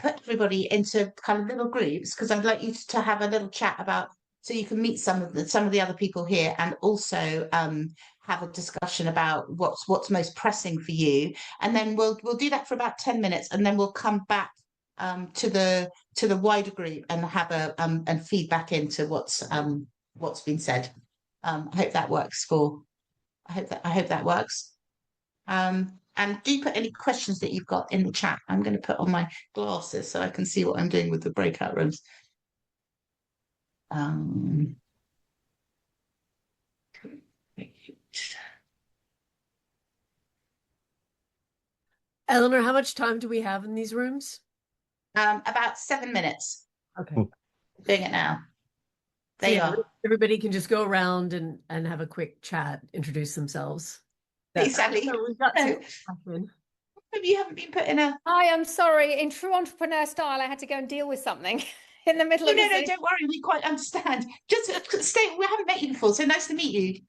put everybody into kind of little groups because I'd like you to have a little chat about so you can meet some of the other people here and also have a discussion about what's most pressing for you. And then we'll do that for about 10 minutes, and then we'll come back to the wider group and have and feedback into what's been said. I hope that works I hope that works. And do put any questions that you've got in the chat. I'm going to put on my glasses so I can see what I'm doing with the breakout rooms. Eleanor, how much time do we have in these rooms? About 7 minutes. Okay. Doing it now. There So you are. everybody can just go around and have a quick chat, introduce themselves. Hey, Sally. So we've got Oh. Maybe you haven't been put in a. Hi, I'm sorry. In true entrepreneur style, I had to go and deal with something in the middle No, of no, the no, Zoom. don't worry. We quite understand. Just stay. We haven't met you before, so nice to meet you.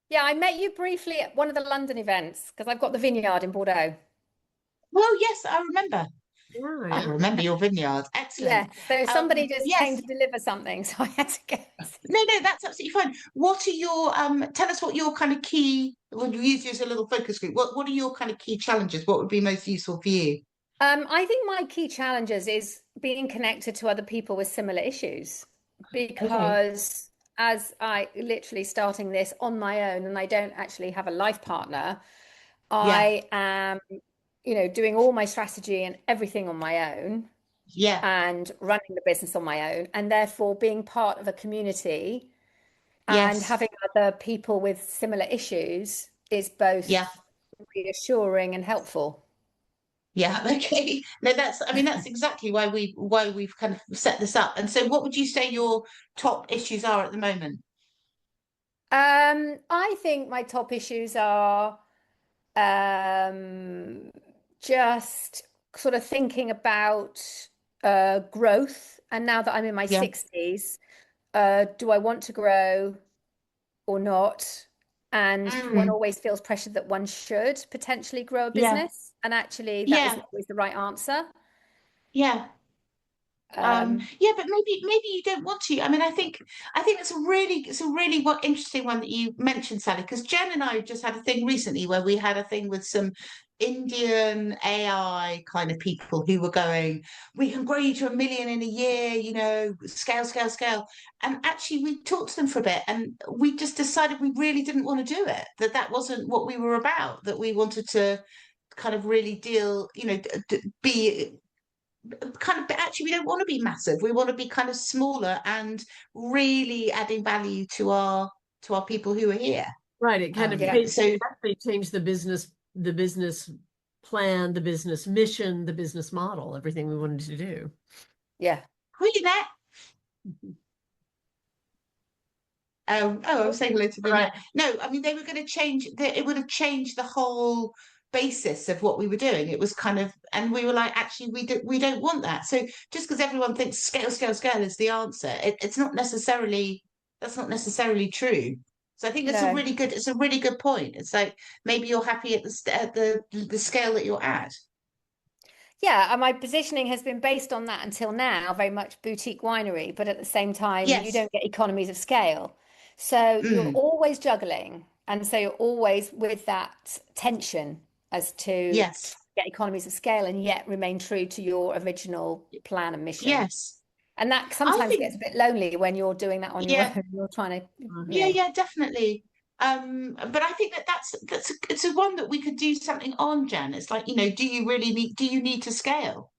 Yeah, I met you briefly at one of the London events because I've got the vineyard in Bordeaux. Well, yes, I remember. Yeah, I remember your vineyard. Excellent. Yeah, so somebody just yes. came to deliver something, so I had to go. No, that's absolutely fine. What are your tell us what your kind of key, we'll use you as a little focus group. What are your kind of key challenges? What would be most useful for you? I think my key challenges is being connected to other people with similar issues, Okay. because as I literally starting this on my own and I don't actually have a life partner, Yeah. I am, doing all my strategy and everything on my own Yeah. and running the business on my own, and therefore being part of a community and Yes. having other people with similar issues is Yeah. both reassuring and helpful. Yeah. Okay. No, I mean, that's exactly why we've kind of set this up. And so what would you say your top issues are at the moment? I think my top issues are um, just sort of thinking about growth. And now that I'm in my Yeah. 60s, do I want to grow or not? And one Mm. always feels pressured that one should potentially grow a Yeah. business. And actually, that Yeah. isn't always the right answer. Yeah. Um, Yeah, but maybe you don't want to. I mean, I think it's a really interesting one that you mentioned, Sally, because Jen and I just had a thing recently where we had a thing with some Indian AI kind of people who were going, we can grow you to 1 million in a year, scale, scale, scale. And actually we talked to them for a bit and we just decided we really didn't want to do it, that wasn't what we were about, that we wanted to kind of really deal, be kind of, actually we don't want to be massive, we want to be kind of smaller and really adding value to our people who are here. Right. It kind of yeah, So definitely changed the business plan, the business mission, the business model, everything we wanted to do. yeah. really that I was saying hello to them. Right. No, I mean they were going to change it would have changed the whole basis of what we were doing. It was kind of, and we were like, actually we don't want that. So just because everyone thinks scale, scale, scale is the answer, it's not necessarily, that's not necessarily true. So I think No. it's a really good point. It's like maybe you're happy at the scale that you're at. Yeah, and my positioning has been based on that until now, very much boutique winery, but at the same time, you Yes. don't get economies of scale. So you're Mm. always juggling. And so you're always with that tension as to Yes. get economies of scale and yet remain true to your original plan and mission. Yes. And that I sometimes gets think, a bit lonely when you're doing that on your yeah. own. You're trying to, Yeah, yeah, definitely. But I think it's a one that we could do something on, Jen. It's like, do you need to scale?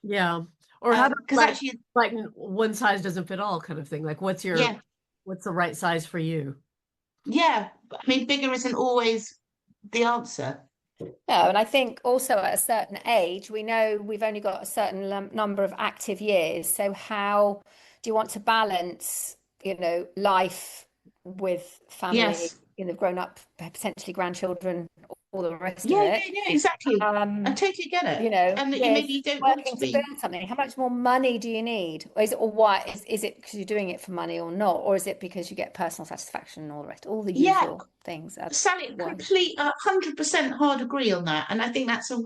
Yeah. Or how about Because actually, like one size doesn't fit all kind of thing? Like what's yeah, the right size for you? yeah. I mean, bigger isn't always the answer. no, and I think also at a certain age, we know we've only got a certain number of active years. So how do you want to balance, life with family, Yes. grown up, potentially grandchildren, all the rest of Yeah, it? yeah, yeah, exactly. I Um, totally get it. And that with maybe you don't want to working to be. build something, how much more money do you need? Or is it, or why is it because you're doing it for money or not? Or is it because you get personal satisfaction and all the rest, all the Yeah, usual things? Sally, Why? complete 100% hard agree on that. And I think it's a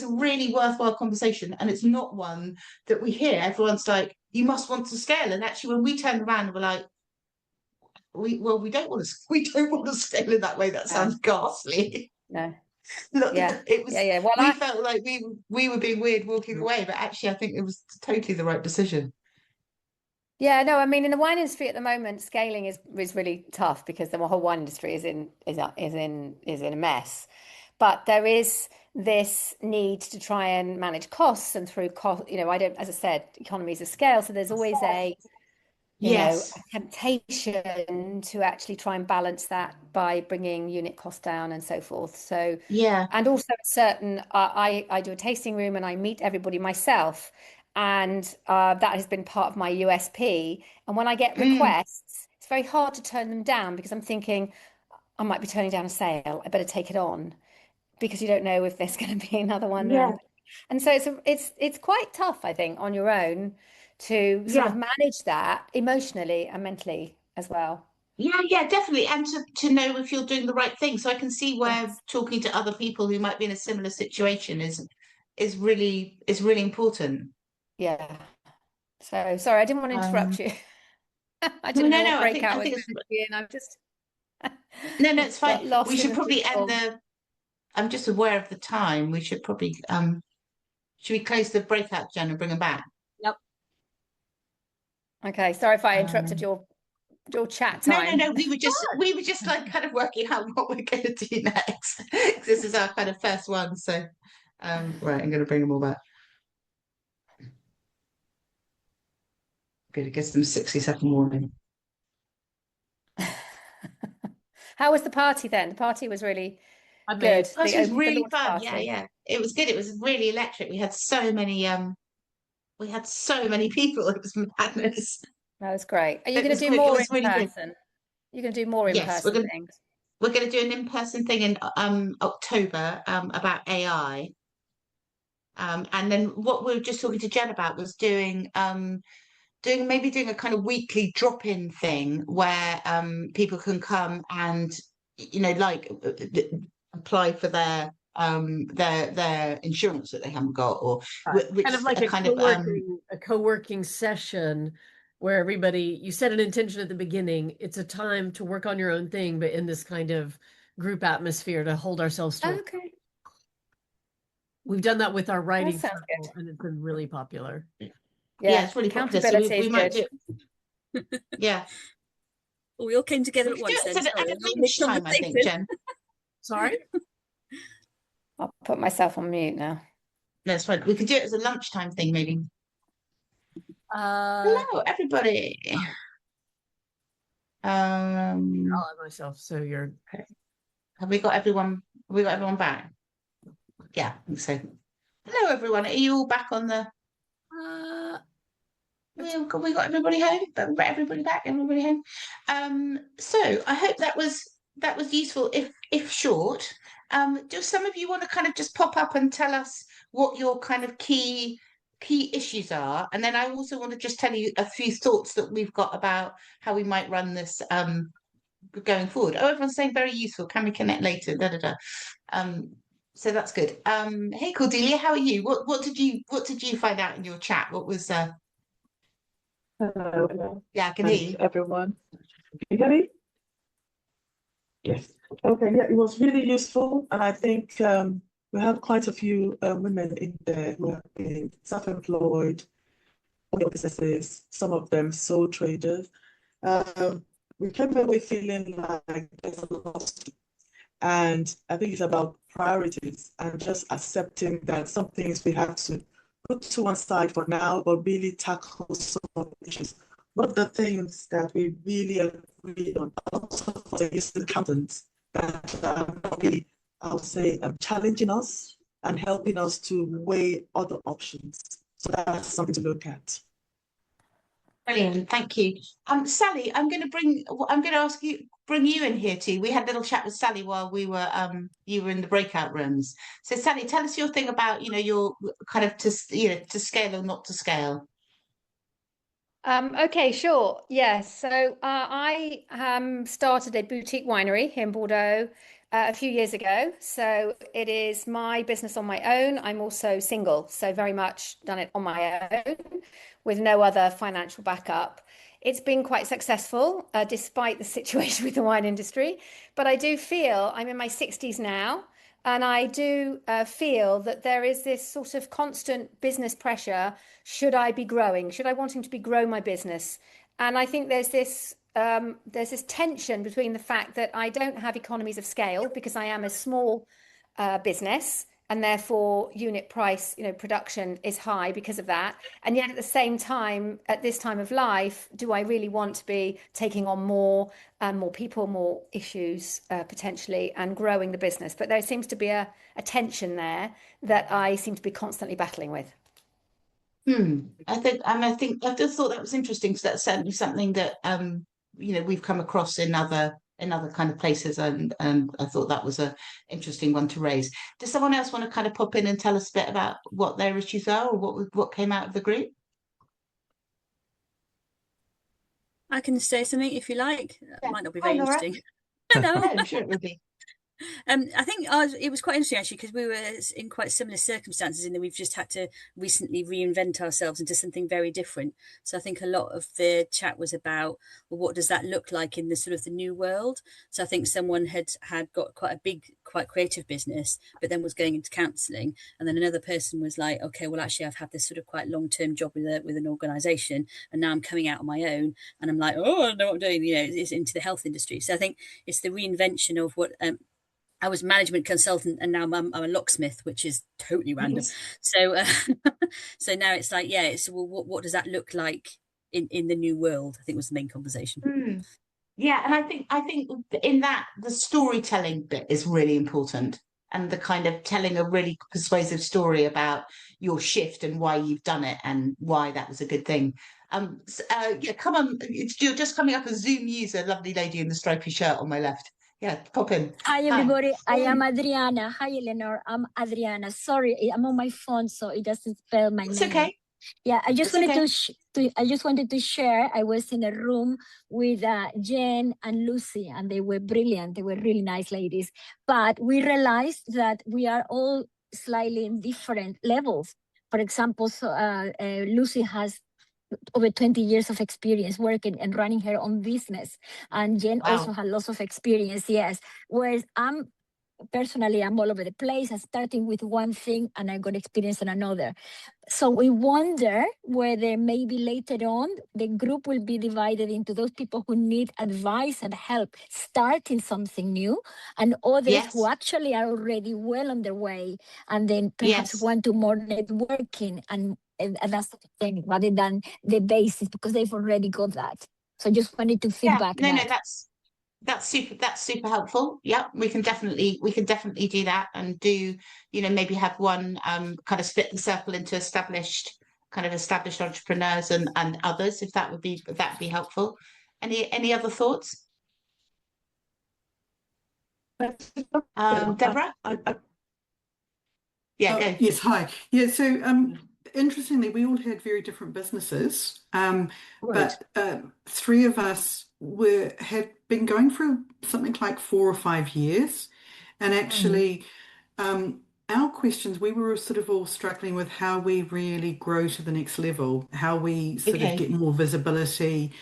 really worthwhile conversation. And it's not one that we hear. Everyone's like, you must want to scale. And actually, when we turn around, we're like, we don't want to, we don't want to scale in that way. That No, sounds ghastly. no. Look, Yeah. it Yeah, was, yeah. Well, we felt like we were being weird walking away, but actually, I think it was totally the right decision. yeah, no, I mean, in the wine industry at the moment, scaling is really tough because the whole wine industry is in a mess. But there is this need to try and manage costs, and through cost, I don't, as I said, economies of scale. So there's always a Yes. temptation to actually try and balance that by bringing unit costs down and so forth. So, Yeah. and also certain, I do a tasting room and I meet everybody myself, and that has been part of my USP. And when I get Mm. requests, it's very hard to turn them down because I'm thinking I might be turning down a sale. I better take it on because you don't know if there's going to be another one Yeah. around. And so it's quite tough, I think, on your own to sort of Yeah. manage that emotionally and mentally as well. Yeah, yeah, definitely. And to know if you're doing the right thing. So I can see where Yes. talking to other people who might be in a similar situation is really important. Yeah. So sorry, I didn't want to interrupt Um, you. I no, didn't no, know what no. I think breakout I was think it's meant to be, and I'm just no, no. It's fine. got We lost in should the probably end football. the. I'm just aware of the time. We should probably Should we close the breakout, Jen, and bring them back? Yep. Okay, sorry if I interrupted Um, your chat No, time. no. We were just like kind of working out what we're going to do next. 'Cause this is our kind of first one. So, right, I'm going to bring them all back. Good, it gives them 60-second warning. How was the party then? The party was really Amazing. good. Oh, The it was the really launch fun. party. Yeah. It was good. It was really electric. We had so many people. It was madness. That was great. Are you It going was to do good. It more in was really good. person? You're going to do more in Yes, person things? we're gonna do an in-person thing in October about AI. And then what we were just talking to Jen about was doing doing a kind of weekly drop-in thing where people can come and like apply for their insurance that they haven't got, or which Kind of like a a kind of co-working session where everybody, you set an intention at the beginning. It's a time to work on your own thing, but in this kind of group atmosphere to hold ourselves to. Okay, We've done that with our writing sounds circle, and it's been really popular. yeah, it's really popular. So accountability we is might good. do yeah. Well, we all came together We at could do once it then. at Sorry, a I'm having this lunchtime, I think, conversation. Jen. Sorry? I'll put myself on mute now. That's fine. We could do it as a lunchtime thing, maybe. Uh, Hello, everybody. I'll add myself. So you're Have we got everyone? Have we got everyone back? Yeah, I think so. Hello, everyone. Are you all back on the? uh, We got everybody home. But we got everybody back. Everybody home. So I hope that was useful, if short. Do some of you want to kind of just pop up and tell us what your kind of key issues are, and then I also want to just tell you a few thoughts that we've got about how we might run this going forward. Oh, everyone's saying very useful. Can we connect later? Da da da. So that's good. Hey Cordelia, how are you? What did you find out in your chat? What was Hello, yeah, I can hear thanks you. everyone. Can you hear me? Yes. Okay, yeah, it was really useful, and I think we have quite a few women in there who have been self-employed, own businesses, some of them sole traders. We came away feeling like there's a lot to do. And I think it's about priorities and just accepting that some things we have to put to one side for now, but really tackle some of the issues. One of the things that we really agreed on, also for the accountants, that not really, I would say, challenging us and helping us to weigh other options. So that's something to look at. Brilliant, thank you. Sally, I'm going to bring you in here too. We had a little chat with Sally while we were you were in the breakout rooms. So Sally, tell us your thing about your kind of to scale or not to scale. Okay, sure. Yes. So I started a boutique winery here in Bordeaux a few years ago. So it is my business on my own. I'm also single, so very much done it on my own with no other financial backup. It's been quite successful despite the situation with the wine industry. But I do feel I'm in my 60s now. And I do feel that there is this sort of constant business pressure. Should I be growing? Should I wanting to grow my business? And I think there's this tension between the fact that I don't have economies of scale because I am a small business, and therefore unit price, production is high because of that. And yet at the same time, at this time of life, do I really want to be taking on more people, more issues potentially, and growing the business? But there seems to be a tension there that I seem to be constantly battling with. I just thought that was interesting because that's certainly something that we've come across in other kind of places, and I thought that was a interesting one to raise. Does someone else want to kind of pop in and tell us a bit about what their issues are, or what came out of the group? I can say something if you like. That Yeah. might not be Hi, very Laura. interesting. Hello. No, I'm sure it would be. I think it was quite interesting actually because we were in quite similar circumstances in that we've just had to recently reinvent ourselves into something very different. So I think a lot of the chat was about, well, what does that look like in the sort of the new world? So I think someone had got quite a big, quite creative business, but then was going into counselling, and then another person was like, okay, well actually I've had this sort of quite long term job with an organisation, and now I'm coming out on my own, and I'm like, oh, I don't know what I'm doing. It's into the health industry. So I think it's the reinvention of what. I was management consultant, and now I'm a locksmith, which is totally random. So, so now it's like, yeah, it's well, what does that look like in the new world? I think was the main conversation. Mm. Yeah, and I think in that the storytelling bit is really important, and the kind of telling a really persuasive story about your shift and why you've done it and why that was a good thing. Yeah, come on, you're just coming up as Zoom user, lovely lady in the stripy shirt on my left. Yeah, pop in. Hi everybody, I am Adriana. Hi Eleanor, I'm Adriana. Sorry, I'm on my phone, so it doesn't spell my It's name. okay. Yeah, I just It's wanted okay. I just wanted to share. I was in a room with Jen and Lucy, and they were brilliant. They were really nice ladies. But we realized that we are all slightly in different levels. For example, Lucy has over 20 years of experience working and running her own business, and Jen also Wow. had lots of experience. Yes, whereas personally, I'm all over the place. I'm starting with one thing and I got experience in another. So we wonder whether maybe later on the group will be divided into those people who need advice and help starting something new, and others who Yes. actually are already well on their way and then perhaps Yes. want to more networking and that's the thing rather than the basis because they've already got that. So just wanted to Yeah. feedback No, that. that's super helpful. Yeah, we can definitely do that, and do, maybe have one kind of split the circle into established entrepreneurs and others, if that would be helpful. Any other thoughts? Deborah? Yeah, go. Yes, hi. Yeah, so interestingly, we all had very different businesses, Right. but three of us had been going for something like 4 or 5 years, and actually, our questions, we were sort of all struggling with how we really grow to the next level, how we sort of Okay. get more visibility.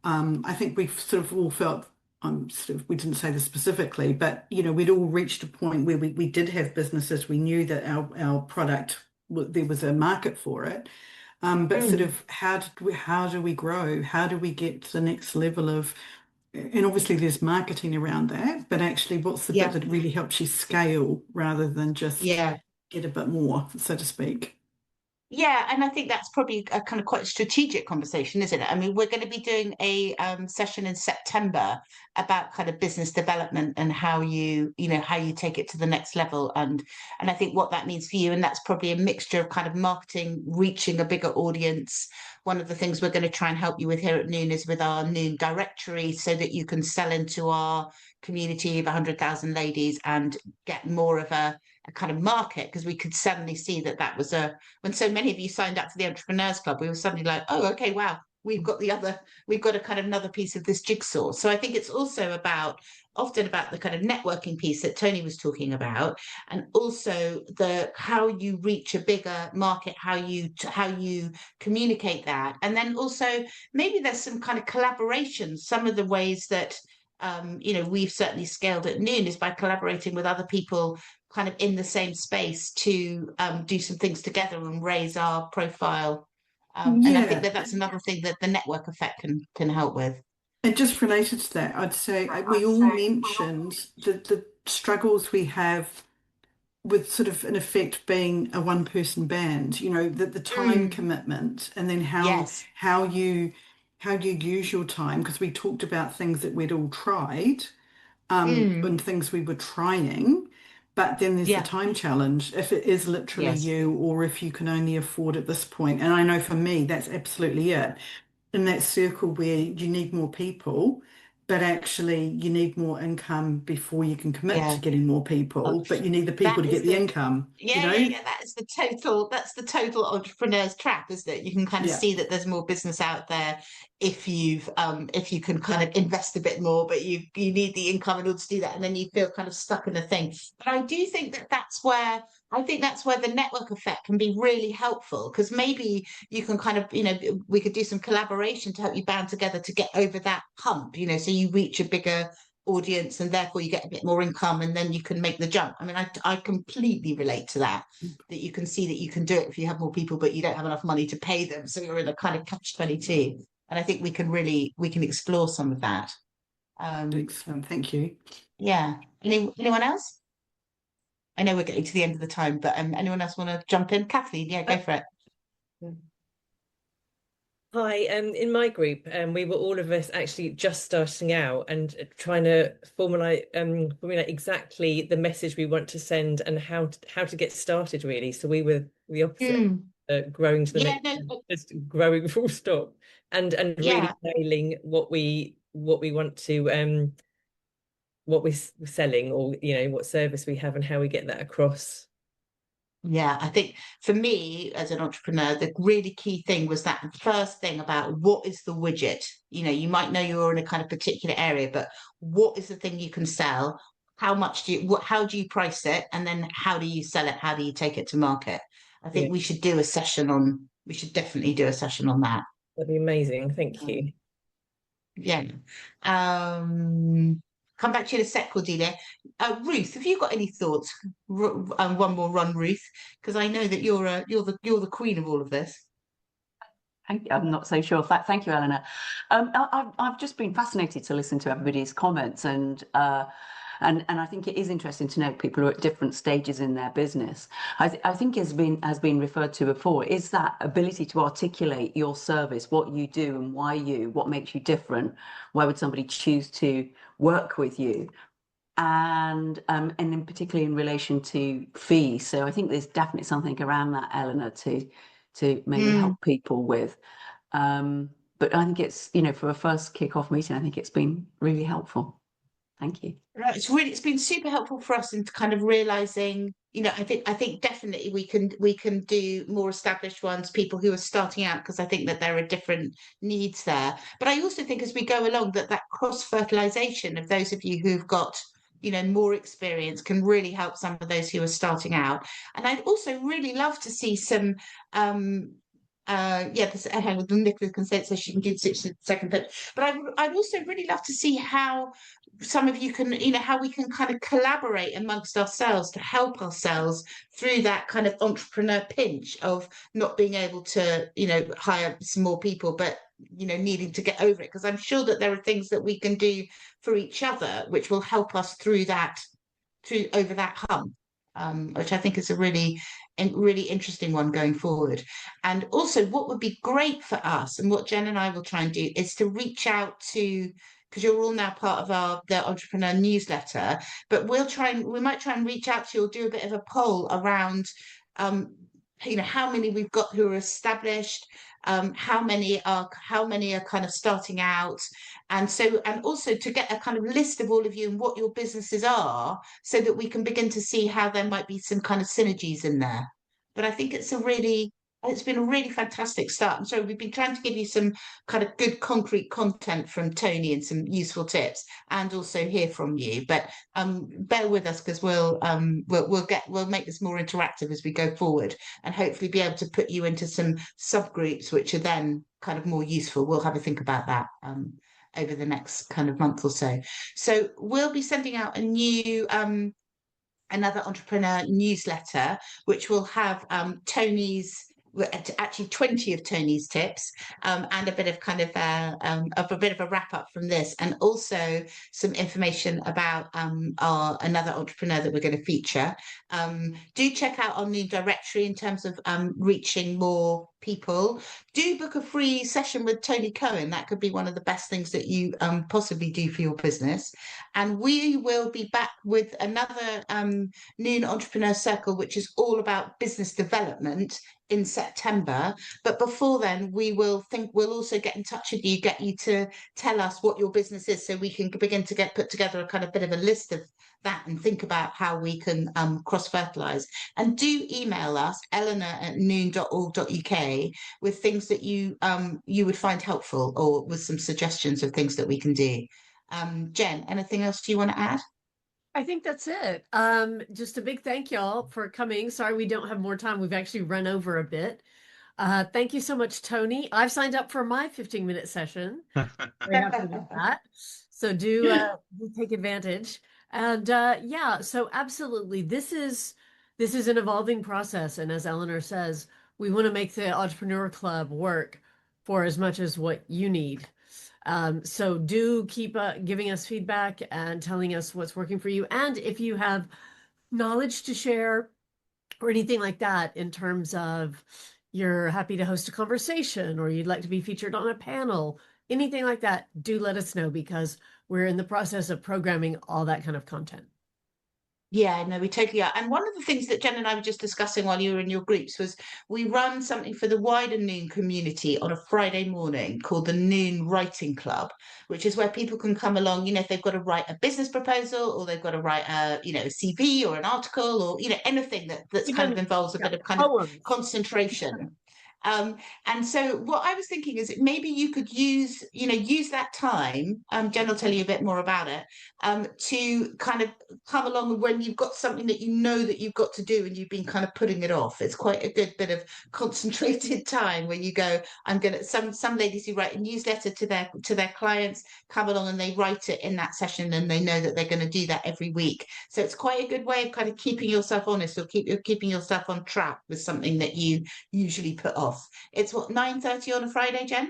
I think we sort of all felt, we didn't say this specifically, but we'd all reached a point where we did have businesses. We knew that our product, there was a market for it. But sort of how do we grow? How do we get to the next level of, and obviously there's marketing around that, but actually what's the bit that really helps you scale rather than just Yeah. get a bit more, so to speak? Yeah, and I think that's probably a kind of quite strategic conversation, isn't it? I mean, we're going to be doing a session in September about kind of business development and how how you take it to the next level, and I think what that means for you, and that's probably a mixture of kind of marketing, reaching a bigger audience. One of the things we're going to try and help you with here at Noon is with our Noon directory, so that you can sell into our community of 100,000 ladies and get more of a kind of market, because we could suddenly see that was when so many of you signed up for the Entrepreneurs Club, we were suddenly like, oh, okay, wow, we've got a kind of another piece of this jigsaw. So I think it's also often about the kind of networking piece that Tony was talking about, and also the how you reach a bigger market, how you communicate that, and then also maybe there's some kind of collaboration. Some of the ways that we've certainly scaled at Noon is by collaborating with other people kind of in the same space to do some things together and raise our profile. And I think Yeah. that's another thing that the network effect can help with. And just related to that, I'd say we all mentioned the struggles we have with sort of in effect being a one-person band, the time commitment, and then Yes. how you use your time, because we talked about things that we'd all tried, and things we were trying, but then there's the Yeah. time challenge if it is literally Yes. you, or if you can only afford at this point. And I know for me that's absolutely it. In that circle where you need more people, but actually you need more income before you can commit Yeah. to getting more people, but you need the people That to is get the the income, Yeah, yeah. That's the total entrepreneur's trap, isn't it? You can kind of Yeah. see that there's more business out there if if you can kind of invest a bit more, but you need the income in order to do that, and then you feel kind of stuck in a thing. But I do think that that's where the network effect can be really helpful, because maybe you can kind of, we could do some collaboration to help you band together to get over that hump, so you reach a bigger audience and therefore you get a bit more income, and then you can make the jump. I mean, I completely relate to that you can see that you can do it if you have more people, but you don't have enough money to pay them, so you're in a kind of catch-22. And I think we can explore some of that. Excellent, thank you. Yeah. Anyone else? I know we're getting to the end of the time, but anyone else want to jump in? Kathleen, yeah, go for it. Hi, in my group, we were all of us actually just starting out and trying to formulate exactly the message we want to send and how to get started, really. So we were the opposite, growing to the next, just growing full stop, and really nailing what we want to what we're selling, or what service we have and how we get that across. Yeah, I think for me as an entrepreneur, the really key thing was that first thing about what is the widget. You might know you're in a kind of particular area, but what is the thing you can sell? How much how do you price it? And then how do you sell it? How do you take it to market? I think we should definitely do a session on that. That'd be amazing. Thank you. Yeah. Come back to you in a sec, Cordelia. Ruth, have you got any thoughts? One more run, Ruth, because I know that you're the queen of all of this. I'm not so sure. Thank you, Eleanor. I've just been fascinated to listen to everybody's comments, and I think it is interesting to know people who are at different stages in their business. I think has been referred to before, is that ability to articulate your service, what you do and why what makes you different. Why would somebody choose to work with you? And in particularly in relation to fees. So I think there's definitely something around that, Eleanor, to maybe help people with. But I think it's, for a first kick-off meeting, I think it's been really helpful. Thank you. Right, it's been super helpful for us in kind of realizing, I think definitely we can do more established ones, people who are starting out, because I think that there are different needs there. But I also think as we go along that cross-fertilization of those of you who've got more experience can really help some of those who are starting out. And I'd also really love to see some Nicola can say it so she can do the 6-second pitch. But I'd also really love to see how some of you can, how we can kind of collaborate amongst ourselves to help ourselves through that kind of entrepreneur pinch of not being able to, hire some more people, but needing to get over it. Because I'm sure that there are things that we can do for each other which will help us over that hump, which I think is a really interesting one going forward. And also what would be great for us, and what Jen and I will try and do, is to reach out to, because you're all now part of the entrepreneur newsletter, but we might try and reach out to you or do a bit of a poll around how many we've got who are established, how many are kind of starting out, and also to get a kind of list of all of you and what your businesses are, so that we can begin to see how there might be some kind of synergies in there. But I think it's been a really fantastic start. And so we've been trying to give you some kind of good concrete content from Tony and some useful tips, and also hear from you. But bear with us, because we'll make this more interactive as we go forward, and hopefully be able to put you into some subgroups which are then kind of more useful. We'll have a think about that over the next kind of month or so. So we'll be sending out a new another entrepreneur newsletter, which will have Tony's, actually 20 of Tony's tips, and a bit of kind of a bit of a wrap up from this, and also some information about another entrepreneur that we're going to feature. Do check out our new directory in terms of reaching more people, do book a free session with Tony Cohen. That could be one of the best things that you possibly do for your business. And we will be back with another Noon Entrepreneur Circle, which is all about business development in September. But before then, we'll also get in touch with you, get you to tell us what your business is, so we can begin to put together a kind of bit of a list of that and think about how we can cross-fertilize. And do email us, eleanor@noon.org.uk, with things that you would find helpful, or with some suggestions of things that we can do. Jen, anything else do you want to add? I think that's it. Just a big thank y'all for coming. Sorry we don't have more time. We've actually run over a bit. Thank you so much, Tony. I've signed up for my 15-minute session. Very happy with that. So do take advantage. And yeah, so absolutely, this is an evolving process. And as Eleanor says, we want to make the Entrepreneur Club work for as much as what you need. So do keep giving us feedback and telling us what's working for you. And if you have knowledge to share or anything like that, in terms of you're happy to host a conversation or you'd like to be featured on a panel, anything like that, do let us know, because we're in the process of programming all that kind of content. Yeah, no, we totally are. And one of the things that Jen and I were just discussing while you were in your groups was we run something for the wider Noon community on a Friday morning called the Noon Writing Club, which is where people can come along, if they've got to write a business proposal, or they've got to write a CV or an article, or anything that's kind of involves a bit of kind of concentration. And so what I was thinking is that maybe you could use that time, Jen will tell you a bit more about it, to kind of come along when you've got something that that you've got to do and you've been kind of putting it off. It's quite a good bit of concentrated time where you go, some ladies who write a newsletter to their clients come along and they write it in that session, and they know that they're going to do that every week. So it's quite a good way of kind of keeping yourself honest, or keeping yourself on track with something that you usually put off. It's 9:30 on a Friday, Jen?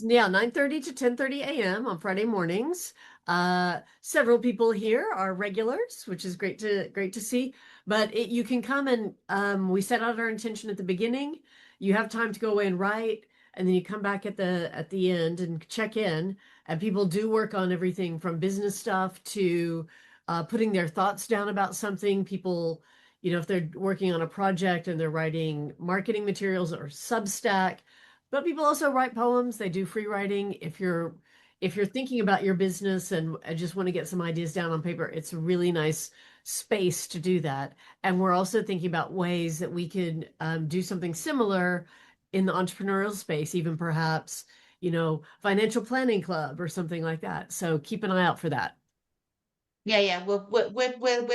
Yeah, 9:30 to 10:30 a.m. on Friday mornings. Several people here are regulars, which is great to see. But you can come and we set out our intention at the beginning. You have time to go away and write, and then you come back at the end and check in. And people do work on everything from business stuff to putting their thoughts down about something. People, if they're working on a project and they're writing marketing materials or Substack. But people also write poems. They do free writing. If you're thinking about your business and just want to get some ideas down on paper, it's a really nice space to do that. And we're also thinking about ways that we could do something similar in the entrepreneurial space, even perhaps, financial planning club or something like that. So keep an eye out for that. Yeah. We're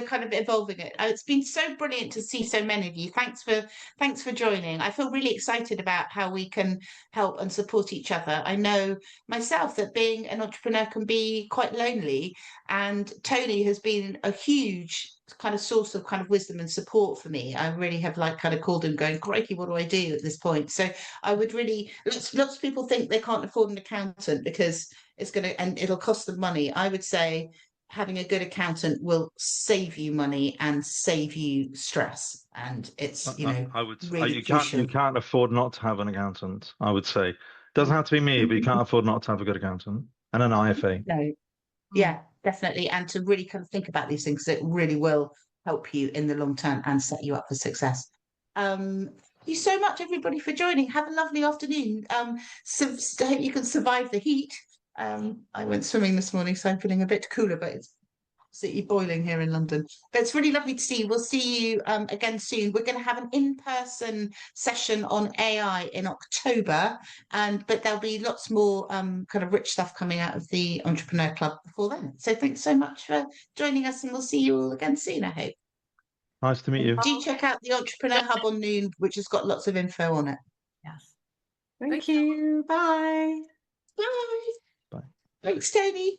kind of evolving it. It's been so brilliant to see so many of you. Thanks for joining. I feel really excited about how we can help and support each other. I know myself that being an entrepreneur can be quite lonely, and Tony has been a huge kind of source of kind of wisdom and support for me. I really have kind of called him going, crikey, what do I do at this point? So I would really, lots of people think they can't afford an accountant because it'll cost them money. I would say having a good accountant will save you money and save you stress, and it's I would really you crucial. can't afford not to have an accountant. I would say doesn't have to be me, but you can't afford not to have a good accountant and an IFA. No, yeah, definitely, and to really kind of think about these things, it really will help you in the long term and set you up for success. Thank you so much, everybody, for joining. Have a lovely afternoon. So I hope you can survive the heat. I went swimming this morning, so I'm feeling a bit cooler, but it's absolutely boiling here in London. But it's really lovely to see you. We'll see you again soon. We're going to have an in-person session on AI in October, but there'll be lots more kind of rich stuff coming out of the Entrepreneur Club before then. So thanks so much for joining us, and we'll see you all again soon, I hope. Nice to meet you. Do check out the Entrepreneur Hub on Noon, which has got lots of info on it. Yes. Thank you. Bye. Bye. Bye. Thanks, Tony.